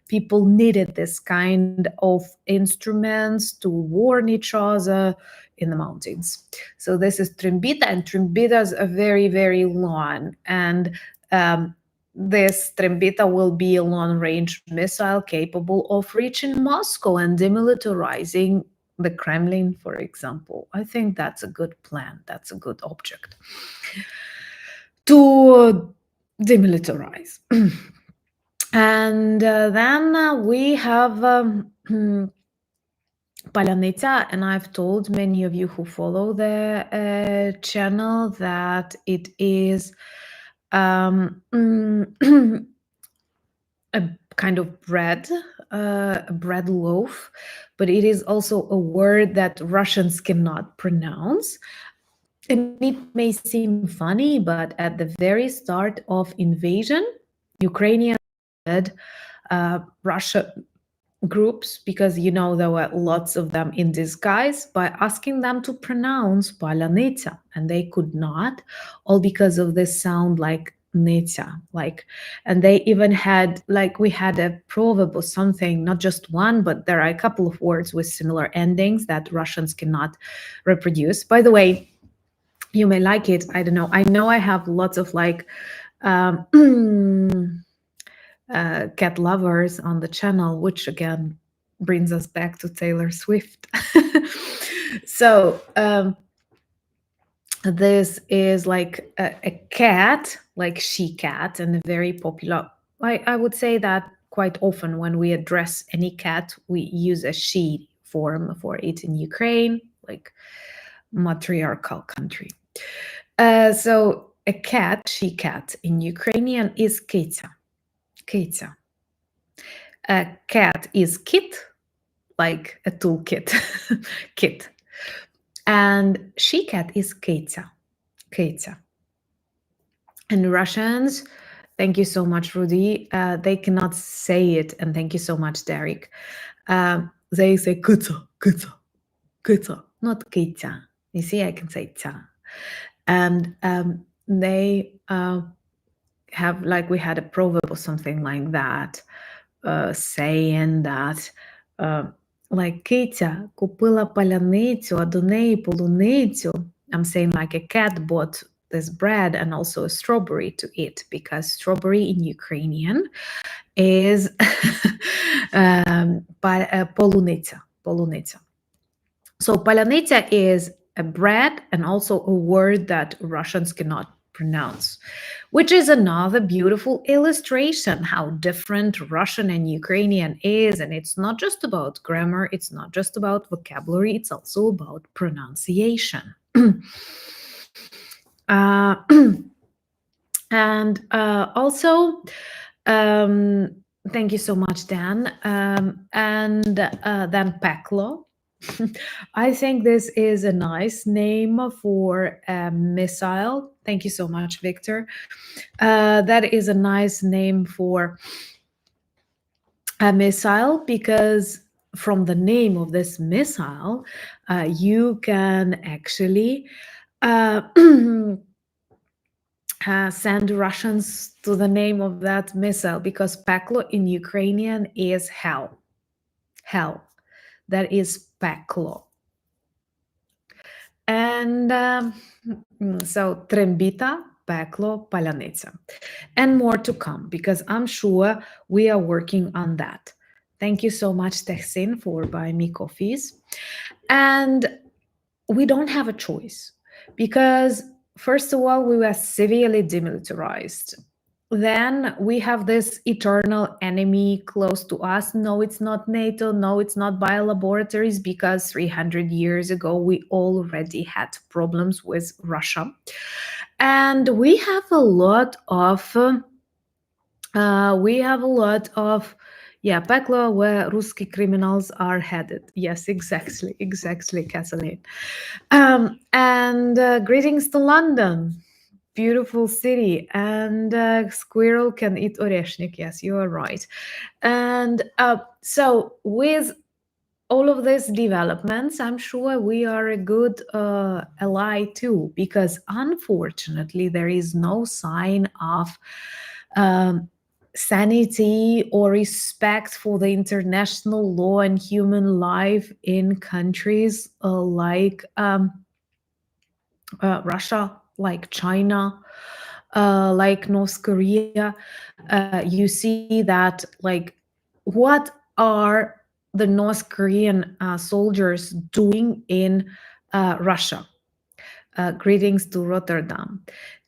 people needed this kind of instruments to warn each other in the mountains. So this is Trembita, and Trembitas are very, very long. And this Trembita will be a long-range missile capable of reaching Moscow and demilitarizing the Kremlin, for example. I think that's a good plan. That's a good object to demilitarize. And then we have Palianytsia, and I've told many of you who follow the channel that it is a kind of bread, a bread loaf, but it is also a word that Russians cannot pronounce. And it may seem funny, but at the very start of invasion, Ukrainians said Russia groups, because there were lots of them in disguise, by asking them to pronounce Palianytsia, and they could not, all because of this sound like Nitya, and they even had we had a proverb or something, not just one, but there are a couple of words with similar endings that Russians cannot reproduce. By the way, you may like it, I don't know. I know I have lots of cat lovers on the channel, which again brings us back to Taylor Swift. So this is a cat, like she cat, and a very popular. I would say that quite often when we address any cat, we use a she form for it in Ukraine, like matriarchal country. So a cat, she cat in Ukrainian is Kitya. Kitya. A cat is kit, like a toolkit, kit. And she cat is Kitya. Kitya. And Russians, thank you so much, Rudy. They cannot say it, and thank you so much, Derek. They say kutsa, kutsa, kutsa, not kitsa. You see, I can say ta. And they have, like, we had a proverb or something like that, saying that, like, Kitя купила паляницю, а до неї полуницю. I'm saying like a cat bought this bread and also a strawberry to eat, because strawberry in Ukrainian is полуниця. So palanica is a bread and also a word that Russians cannot pronounce, which is another beautiful illustration how different Russian and Ukrainian is. And it's not just about grammar, it's not just about vocabulary, it's also about pronunciation. uh, and also, thank you so much, Dan. And then Peklo. I think this is a nice name for a missile. Thank you so much, Victor. That is a nice name for a missile, because from the name of this missile, you can actually send Russians to the name of that missile, because Peklo in Ukrainian is hell. Hell. That is Peklo. And so Trembita, Peklo, Palianytsia. And more to come, because I'm sure we are working on that. Thank you so much, Tehsin, for buying me coffees. And we don't have a choice, because first of all, we were severely demilitarized. Then we have this eternal enemy close to us. No, it's not NATO. No, it's not biolaboratories, because 300 years ago, we already had problems with Russia. And we have a lot of, Peklo, where Ruski criminals are headed. Yes, exactly, Kathleen. And greetings to London. Beautiful city, and squirrel can eat oreshnik. Yes, you are right. And so with all of these developments, I'm sure we are a good ally too, because unfortunately there is no sign of sanity or respect for the international law and human life in countries like Russia, like China, like North Korea. You see that, like, what are the North Korean soldiers doing in Russia? Greetings to Rotterdam.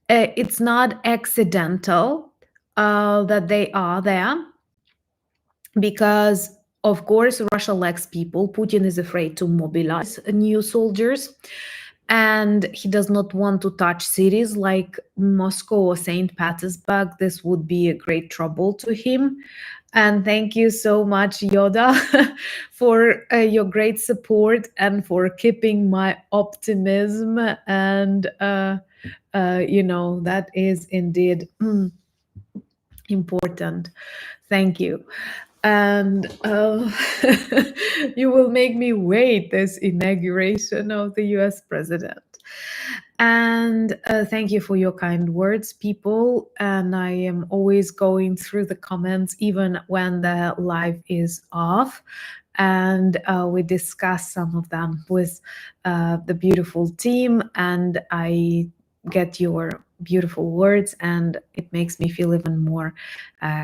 It's not accidental that they are there, because of course Russia lacks people. Putin is afraid to mobilize new soldiers, and he does not want to touch cities like Moscow or St. Petersburg. This would be a great trouble to him. And thank you so much, Yoda, for your great support and for keeping my optimism. And that is indeed important. Thank you. And you will make me wait this inauguration of the US president. And thank you for your kind words, people. And I am always going through the comments, even when the live is off. And we discuss some of them with the beautiful team. And I get your beautiful words, and it makes me feel even more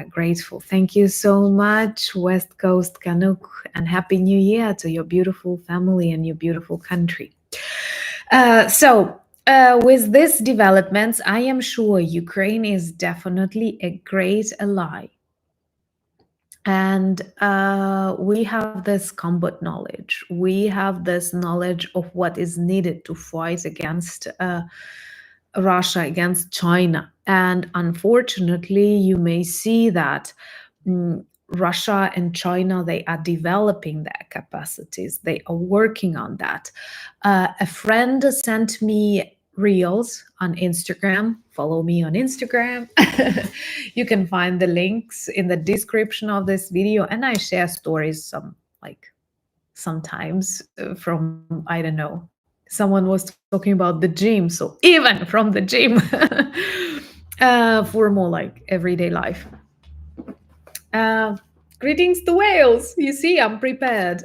grateful. Thank you so much, West Coast Kanuk, and Happy New Year to your beautiful family and your beautiful country. With these developments, I am sure Ukraine is definitely a great ally. And we have this combat knowledge. We have this knowledge of what is needed to fight against Russia, against China. And unfortunately, you may see that Russia and China, they are developing their capacities. They are working on that. A friend sent me reels on Instagram. Follow me on Instagram. You can find the links in the description of this video, and I share stories, some like sometimes from, I don't know, someone was talking about the gym, so even from the gym, for more like everyday life. Uh, Greetings to Wales. You see, I'm prepared.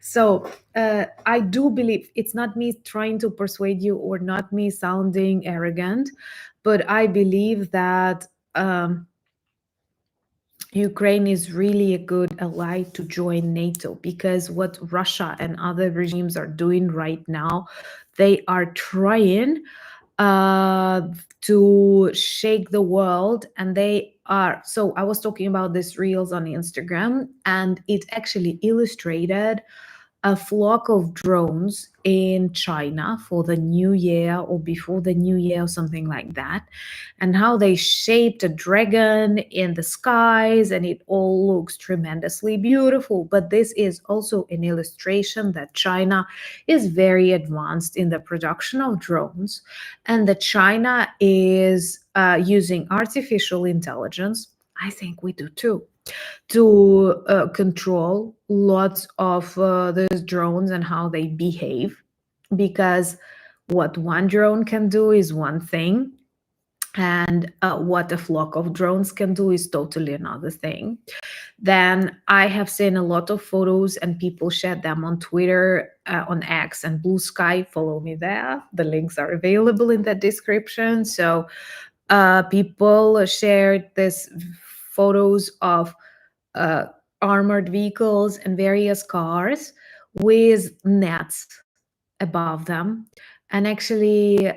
So I do believe it's not me trying to persuade you or not me sounding arrogant, but I believe that Ukraine is really a good ally to join NATO, because what Russia and other regimes are doing right now, they are trying uh, to shake the world, and they are. So I was talking about this reels on Instagram, and it actually illustrated a flock of drones in China for the new year or before the new year or something like that, and how they shaped a dragon in the skies, and it all looks tremendously beautiful. But this is also an illustration that China is very advanced in the production of drones, and that China is using artificial intelligence. I think we do too, to control lots of those drones and how they behave, because what one drone can do is one thing, and what a flock of drones can do is totally another thing. Then I have seen a lot of photos and people shared them on Twitter, on X and Blue Sky. Follow me there, the links are available in the description. So people shared this photos of uh, armored vehicles and various cars with nets above them. And actually,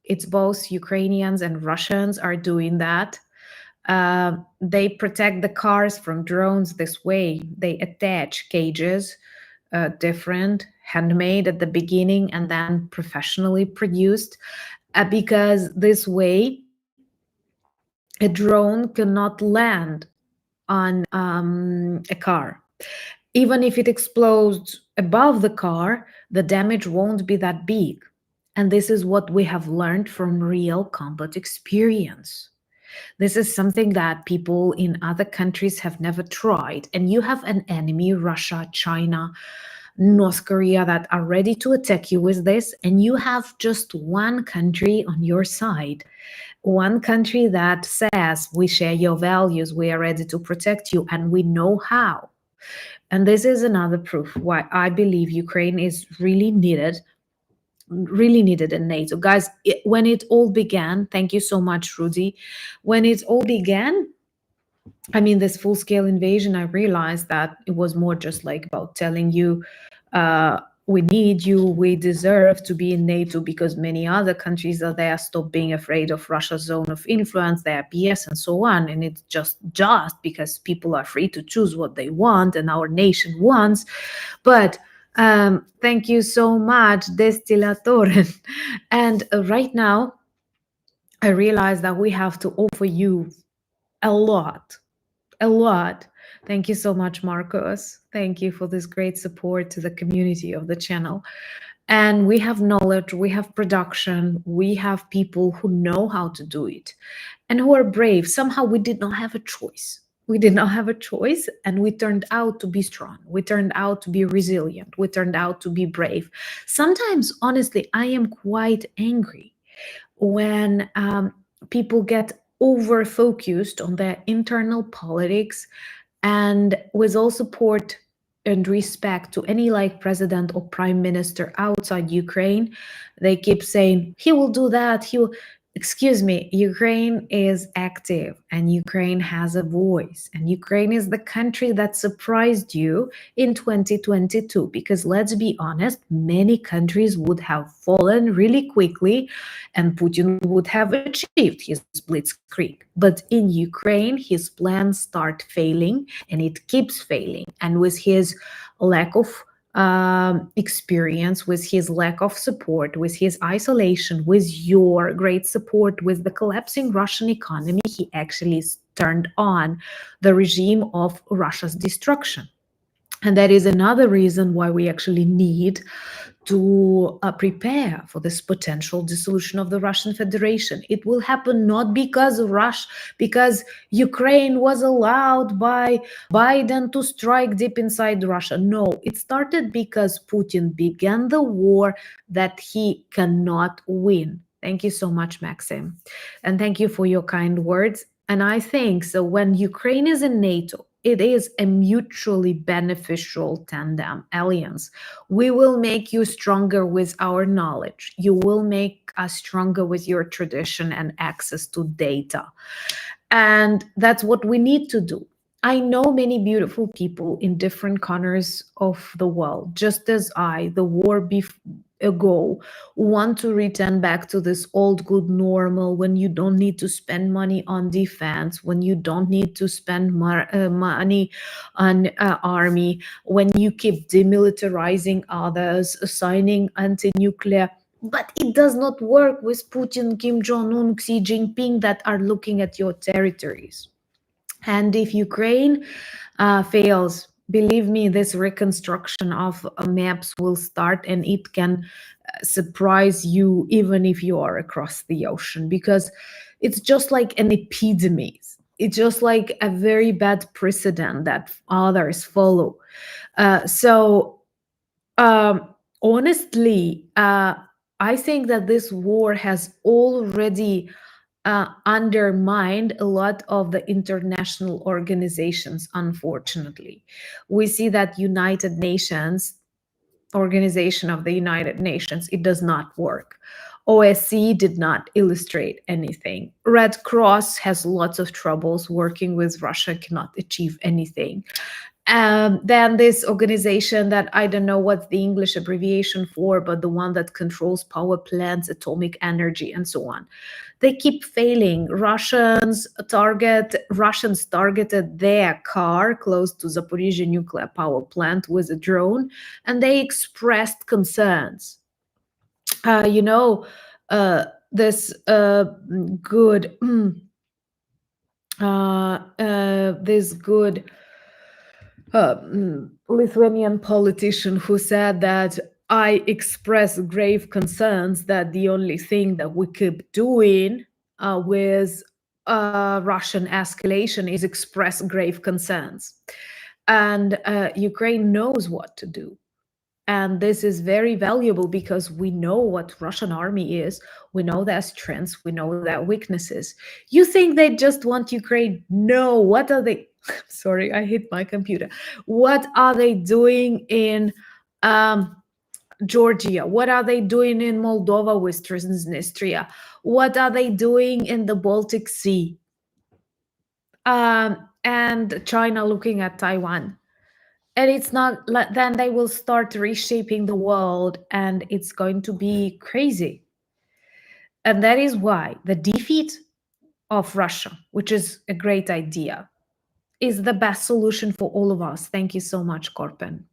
it's both Ukrainians and Russians are doing that. They protect the cars from drones this way. They attach cages, different, handmade at the beginning and then professionally produced, because this way a drone cannot land on a car. Even if it explodes above the car, the damage won't be that big. And this is what we have learned from real combat experience. This is something that people in other countries have never tried. And you have an enemy, Russia, China, North Korea, that are ready to attack you with this. And you have just one country on your side. One country that says, we share your values, we are ready to protect you, and we know how. And this is another proof why I believe Ukraine is really needed in NATO. Guys, when it all began, thank you so much, Rudy. When it all began, I mean, this full-scale invasion, I realized that it was more just like about telling you, we need you, we deserve to be in NATO because many other countries are there. Stop being afraid of Russia's zone of influence, their BS and so on. And it's just because people are free to choose what they want and our nation wants. But thank you so much, Destillator. And right now, I realize that we have to offer you a lot. Thank you so much, Marcos. Thank you for this great support to the community of the channel. And we have knowledge, we have production, we have people who know how to do it and who are brave. Somehow we did not have a choice. We did not have a choice, and we turned out to be strong. We turned out to be resilient. We turned out to be brave. Sometimes, honestly, I am quite angry when people get over focused on their internal politics, and with all support and respect to any like president or prime minister outside Ukraine, they keep saying he will do that, he will. Excuse me, Ukraine is active and Ukraine has a voice, and Ukraine is the country that surprised you in 2022, because let's be honest, many countries would have fallen really quickly and Putin would have achieved his blitzkrieg. But in Ukraine, his plans start failing and it keeps failing. And with his lack of experience, with his lack of support, with his isolation, with your great support, with the collapsing Russian economy, he actually turned on the regime of Russia's destruction. And that is another reason why we actually need to prepare for this potential dissolution of the Russian Federation. It will happen not because of Russia, because Ukraine was allowed by Biden to strike deep inside Russia. No, it started because Putin began the war that he cannot win. Thank you so much, Maxim. And thank you for your kind words. And I think so when Ukraine is in NATO, it is a mutually beneficial tandem alliance. We will make you stronger with our knowledge. You will make us stronger with your tradition and access to data. And that's what we need to do. I know many beautiful people in different corners of the world, just as I, the war ago, want to return back to this old good normal when you don't need to spend money on defense, when you don't need to spend money on army, when you keep demilitarizing others, signing anti-nuclear. But it does not work with Putin, Kim Jong-un, Xi Jinping that are looking at your territories. And if Ukraine fails, believe me, this reconstruction of maps will start, and it can surprise you even if you are across the ocean, because it's just like an epidemic. It's just like a very bad precedent that others follow. So honestly, I think that this war has already undermined a lot of the international organizations, unfortunately. We see that United Nations, Organization of the United Nations, it does not work. OSCE did not illustrate anything. Red Cross has lots of troubles working with Russia, cannot achieve anything. Then this organization that I don't know what the English abbreviation for, but the one that controls power plants, atomic energy, and so on. They keep failing. Russians targeted their car close to Zaporizhia nuclear power plant with a drone, and they expressed concerns. You know, this good, this good Lithuanian politician who said that I express grave concerns that the only thing that we keep doing with Russian escalation is express grave concerns. And Ukraine knows what to do. And this is very valuable because we know what Russian army is. We know their strengths. We know their weaknesses. You think they just want Ukraine? No. What are they? Sorry, I hit my computer. What are they doing in Georgia? What are they doing in Moldova with Transnistria? What are they doing in the Baltic Sea? And China looking at Taiwan. And it's not like then they will start reshaping the world and it's going to be crazy. And that is why the defeat of Russia, which is a great idea, is the best solution for all of us. Thank you so much, Korpen,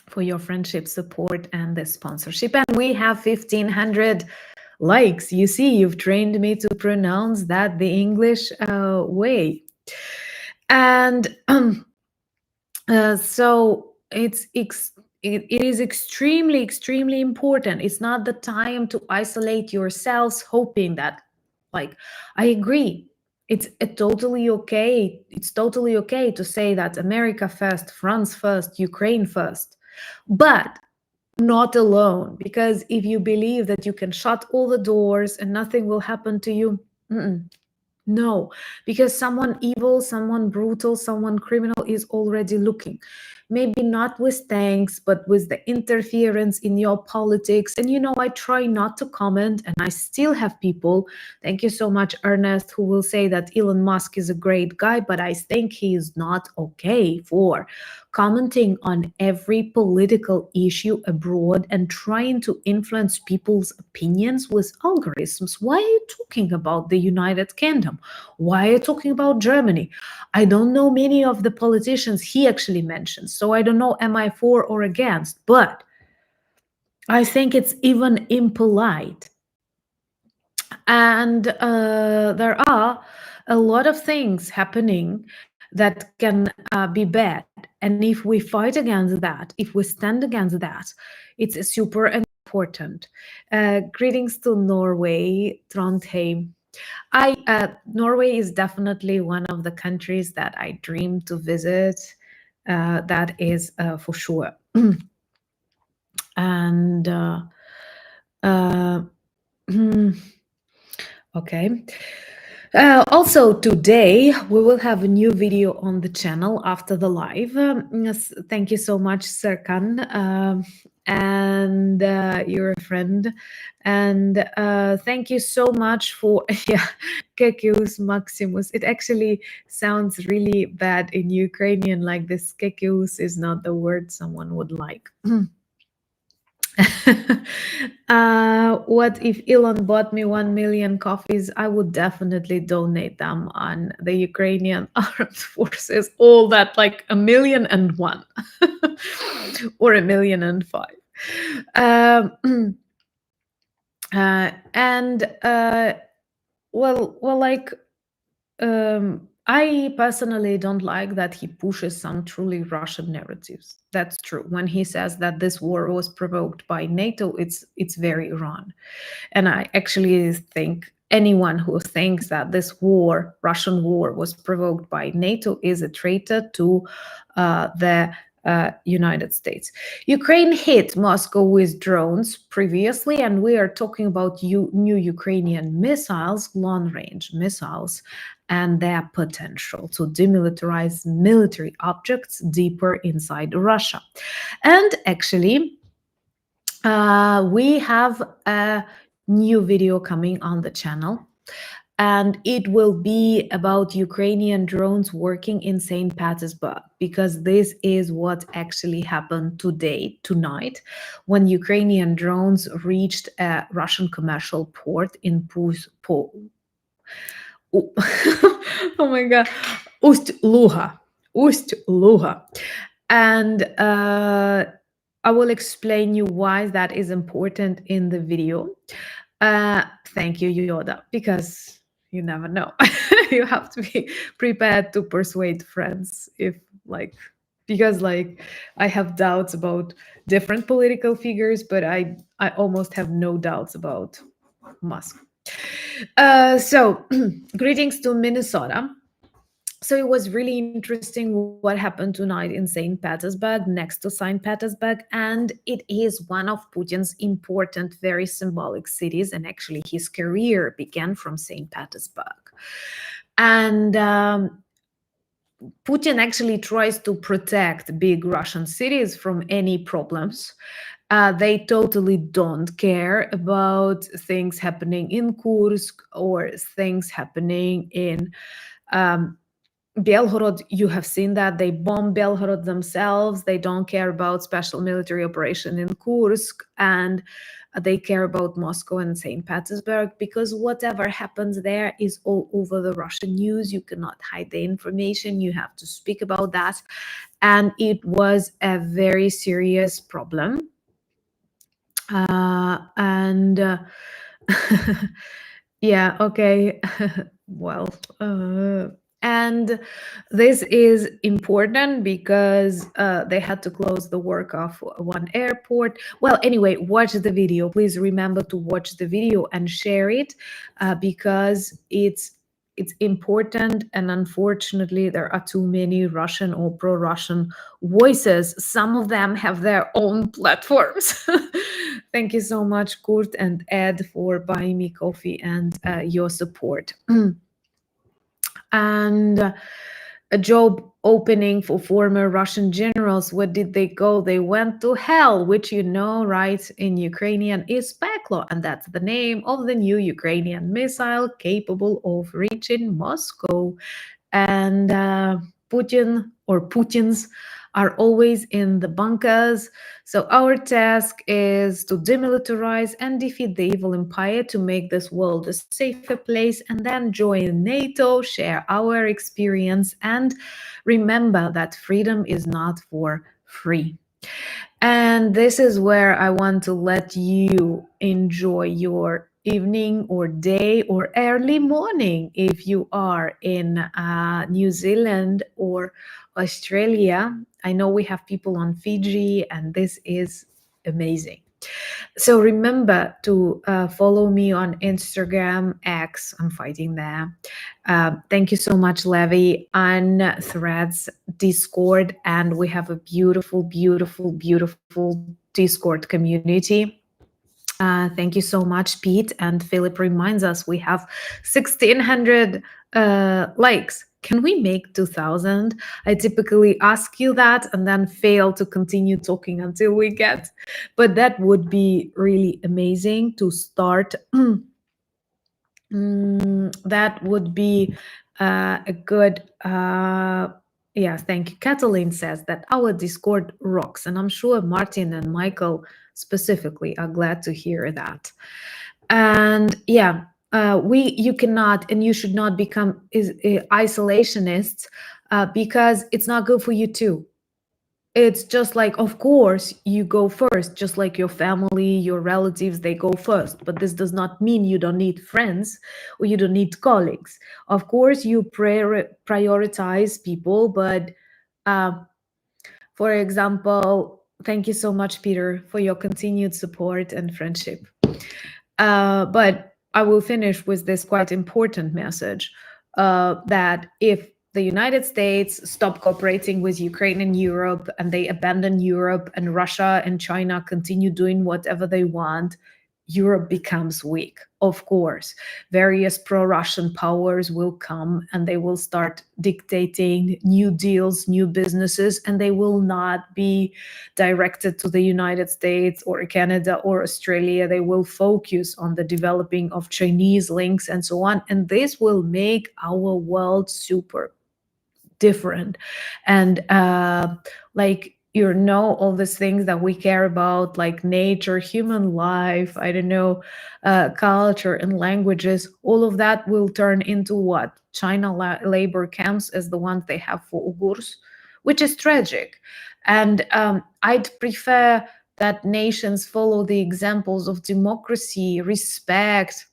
for your friendship, support, and the sponsorship. And we have 1,500 likes. You see, you've trained me to pronounce that the English way. And so it is extremely important. It's not the time to isolate yourselves hoping that, like, I agree, it's totally okay. It's totally okay to say that America first, France first, Ukraine first, but not alone. Because if you believe that you can shut all the doors and nothing will happen to you, no, because someone evil, someone brutal, someone criminal is already looking. Maybe not with tanks, but with the interference in your politics. And I try not to comment, and I still have people, thank you so much, Ernest, who will say that Elon Musk is a great guy, but I think he is not okay for commenting on every political issue abroad and trying to influence people's opinions with algorithms. Why are you talking about the United Kingdom? Why are you talking about Germany? I don't know many of the politicians he actually mentions, so I don't know, am I for or against? But I think it's even impolite. And there are a lot of things happening that can be bad. And if we fight against that, if we stand against that, it's super important. Greetings to Norway, Trondheim. Norway is definitely one of the countries that I dream to visit. That is for sure. And okay. Also today we will have a new video on the channel after the live. Yes, thank you so much, Serkan, and you're a friend. And thank you so much for yeah, Kekius Maximus. It actually sounds really bad in Ukrainian, like this Kekius is not the word someone would like. What if Elon bought me 1 million coffees? I would definitely donate them on the Ukrainian armed forces. All that, like 1,000,001 or 1,000,005. And like I personally don't like that he pushes some truly Russian narratives. That's true. When he says that this war was provoked by NATO, it's very wrong. And I actually think anyone who thinks that this war, Russian war, was provoked by NATO is a traitor to the United States. Ukraine hit Moscow with drones previously, and we are talking about new Ukrainian missiles, long-range missiles, and their potential to demilitarize military objects deeper inside Russia. And actually, we have a new video coming on the channel, and it will be about Ukrainian drones working in St. Petersburg, because this is what actually happened tonight, when Ukrainian drones reached a Russian commercial port in oh my god, Ust-Luga. And I will explain you why that is important in the video. Thank you, Yoda, because you never know. You have to be prepared to persuade friends because I have doubts about different political figures, but I almost have no doubts about Musk. So greetings to Minnesota. So it was really interesting what happened tonight in St. Petersburg, next to St. Petersburg, and it is one of Putin's important, very symbolic cities, and actually his career began from St. Petersburg. And Putin actually tries to protect big Russian cities from any problems. They totally don't care about things happening in Kursk or things happening in Belgorod. You have seen that they bomb Belgorod themselves. They don't care about special military operation in Kursk, and they care about Moscow and St. Petersburg, because whatever happens there is all over the Russian news. You cannot hide the information. You have to speak about that. And it was a very serious problem. Yeah, okay. Well, and this is important because they had to close the work of one airport. Well, anyway, watch the video. Please remember to watch the video and share it, because it's important, and unfortunately there are too many Russian or pro-Russian voices. Some of them have their own platforms. Thank you so much, Kurt and Ed, for buying me coffee and your support. And a job opening for former Russian generals. Where did they go? They went to hell, which you know, right, in Ukrainian is Peklo, and that's the name of the new Ukrainian missile capable of reaching Moscow. And Putins are always in the bunkers. So our task is to demilitarize and defeat the evil empire, to make this world a safer place, and then join NATO, share our experience, and remember that freedom is not for free. And this is where I want to let you enjoy your evening or day or early morning if you are in New Zealand or Australia. I know we have people on Fiji, and this is amazing. So remember to follow me on Instagram, X. I'm fighting there. Thank you so much, Levy, on Threads, Discord, and we have a beautiful, beautiful, beautiful Discord community. Thank you so much, Pete. And Philip reminds us we have 1,600 likes. Can we make 2,000? I typically ask you that and then fail to continue talking until we get. But that would be really amazing to start. That would be a good. Yes, thank you. Catalin says that our Discord rocks, and I'm sure Martin and Michael specifically are glad to hear that. And yeah, you cannot and you should not become isolationists because it's not good for you too. It's just like, of course, you go first, just like your family, your relatives, they go first. But this does not mean you don't need friends or you don't need colleagues. Of course, you prioritize people, but for example, thank you so much, Peter, for your continued support and friendship. But I will finish with this quite important message that if the United States stop cooperating with Ukraine and Europe and they abandon Europe and Russia and China continue doing whatever they want, Europe becomes weak. Of course, various pro-Russian powers will come and they will start dictating new deals, new businesses, and they will not be directed to the United States or Canada or Australia. They will focus on the developing of Chinese links and so on. And this will make our world super different. And all these things that we care about, like nature, human life, I don't know, culture and languages, all of that will turn into what? China labor camps as the ones they have for Uyghurs, which is tragic. And I'd prefer that nations follow the examples of democracy, respect,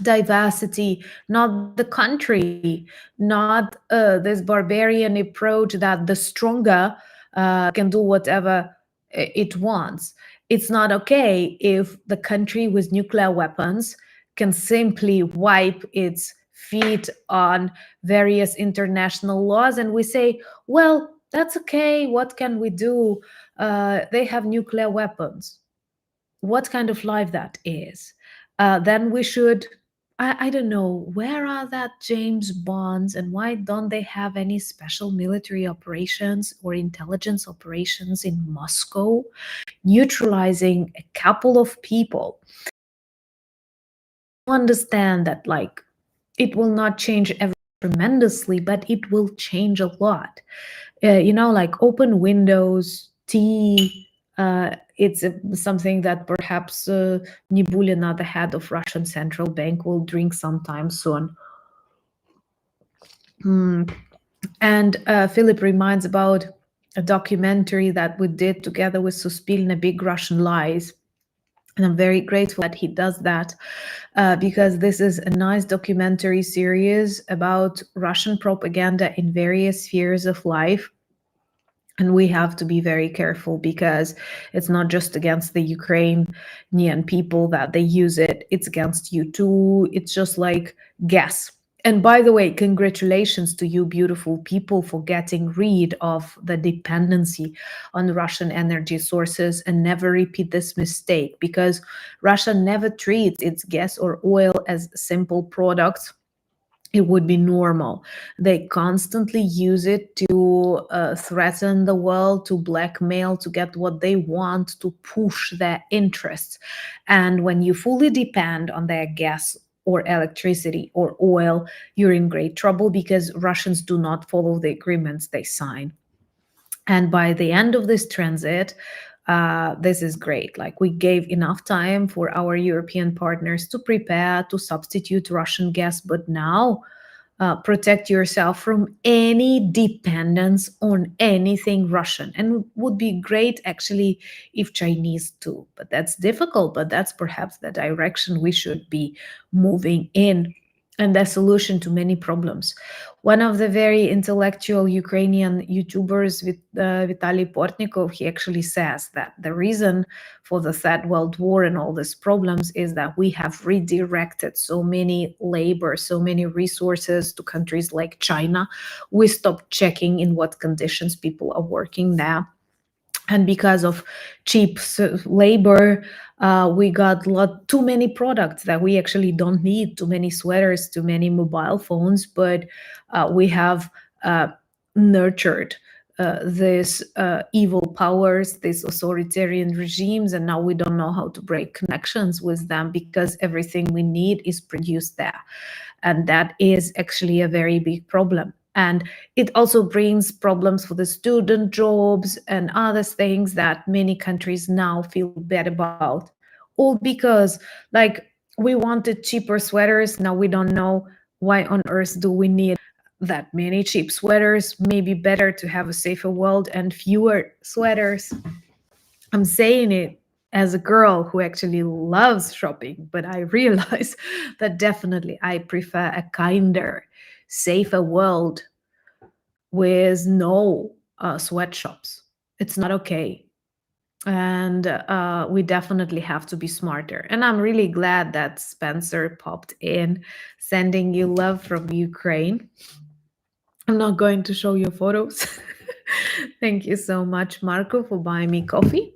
diversity, not the country, not this barbarian approach that the stronger can do whatever it wants. It's not okay if the country with nuclear weapons can simply wipe its feet on various international laws and we say, well, that's okay, what can we do? They have nuclear weapons. What kind of life that is? Then we should, I don't know, where are that James Bonds and why don't they have any special military operations or intelligence operations in Moscow, neutralizing a couple of people? Understand that, like, it will not change tremendously, but it will change a lot. Like open windows, tea. It's something that perhaps Nibulina, the head of Russian Central Bank, will drink sometime soon. And Philip reminds about a documentary that we did together with Suspilna, Big Russian Lies. And I'm very grateful that he does that because this is a nice documentary series about Russian propaganda in various spheres of life. And we have to be very careful because it's not just against the Ukrainian people that they use it. It's against you too. It's just like gas. And by the way, congratulations to you, beautiful people, for getting rid of the dependency on Russian energy sources and never repeat this mistake, because Russia never treats its gas or oil as simple products. It would be normal. They constantly use it to threaten the world, to blackmail, to get what they want, to push their interests. And when you fully depend on their gas or electricity or oil, you're in great trouble because Russians do not follow the agreements they sign. And by the end of this transit, this is great. Like, we gave enough time for our European partners to prepare to substitute Russian gas, but now protect yourself from any dependence on anything Russian. And would be great actually if Chinese too. But that's difficult, but that's perhaps the direction we should be moving in, and the solution to many problems. One of the very intellectual Ukrainian YouTubers, Vitaly Portnikov, he actually says that the reason for the Third World War and all these problems is that we have redirected so many labor, so many resources to countries like China. We stopped checking in what conditions people are working there, and because of cheap labor, we got too many products that we actually don't need, too many sweaters, too many mobile phones, but we have nurtured these evil powers, these authoritarian regimes, and now we don't know how to break connections with them because everything we need is produced there. And that is actually a very big problem. And it also brings problems for the student jobs and other things that many countries now feel bad about. All because, like, we wanted cheaper sweaters. Now we don't know why on earth do we need that many cheap sweaters. Maybe better to have a safer world and fewer sweaters. I'm saying it as a girl who actually loves shopping, but I realize that definitely I prefer a kinder, safer world with no sweatshops. It's not okay. And we definitely have to be smarter. And I'm really glad that Spencer popped in, sending you love from Ukraine. I'm not going to show you photos. Thank you so much, Marco, for buying me coffee.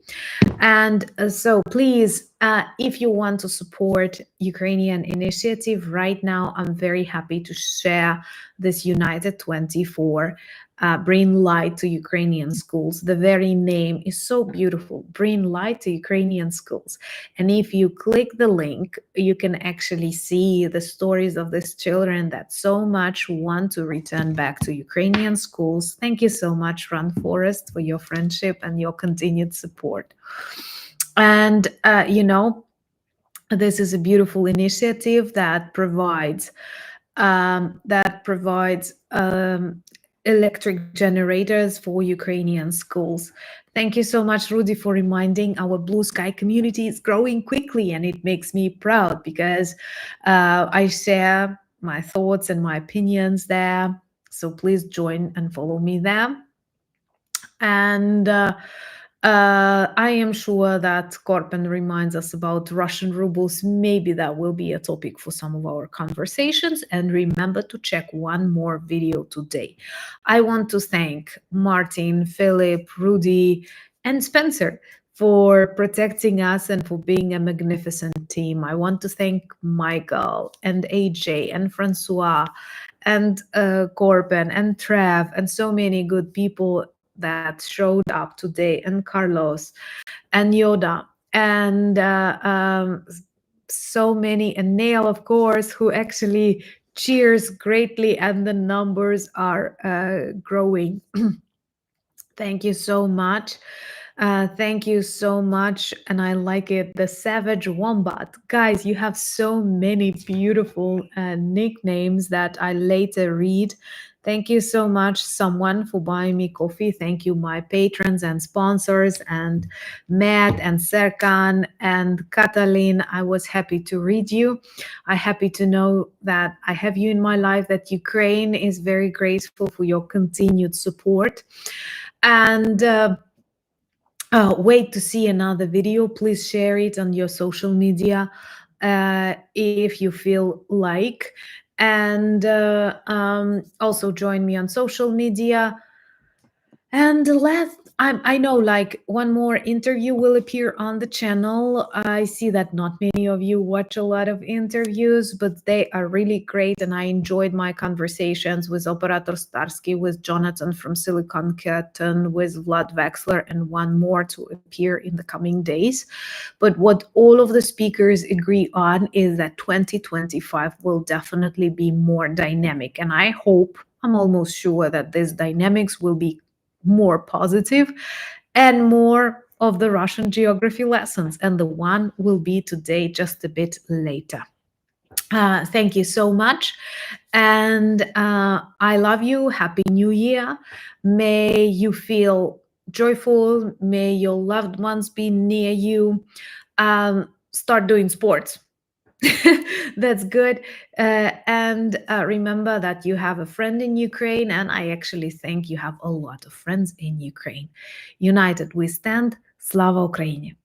And so please, if you want to support Ukrainian initiative right now, I'm very happy to share this United 24, Bring Light to Ukrainian Schools. The very name is so beautiful, Bring Light to Ukrainian Schools. And if you click the link, you can actually see the stories of these children that so much want to return back to Ukrainian schools. Thank you so much, Run Forest, for your friendship and your continued support. And, this is a beautiful initiative that provides electric generators for Ukrainian schools. Thank you so much, Rudy, for reminding our Blue Sky community is growing quickly, and it makes me proud because I share my thoughts and my opinions there. So please join and follow me there. And I am sure that Korpen reminds us about Russian rubles. Maybe that will be a topic for some of our conversations. And remember to check one more video today. I want to thank Martin, Philip, Rudy, and Spencer for protecting us and for being a magnificent team. I want to thank Michael and AJ and Francois and Korpen and Trev and so many good people that showed up today, and Carlos and Yoda and so many, and Neil, of course, who actually cheers greatly, and the numbers are growing. Thank you so much. Thank you so much. And I like it. The Savage Wombat. Guys, you have so many beautiful nicknames that I later read. Thank you so much, someone, for buying me coffee. Thank you, my patrons and sponsors, and Matt and Serkan and Katalin. I was happy to read you. I'm happy to know that I have you in my life, that Ukraine is very grateful for your continued support. And wait to see another video. Please share it on your social media if you feel like. And also join me on social media. And I know, like, one more interview will appear on the channel. I see that not many of you watch a lot of interviews, but they are really great. And I enjoyed my conversations with Operator Starsky, with Jonathan from Silicon Curtain, with Vlad Wexler, and one more to appear in the coming days. But what all of the speakers agree on is that 2025 will definitely be more dynamic. And I hope, I'm almost sure, that these dynamics will be more positive and more of the Russian geography lessons. And the one will be today, just a bit later. Thank you so much. And I love you. Happy New Year. May you feel joyful. May your loved ones be near you. Start doing sports. That's good. And remember that you have a friend in Ukraine. And I actually think you have a lot of friends in Ukraine. United we stand. Slava Ukraini.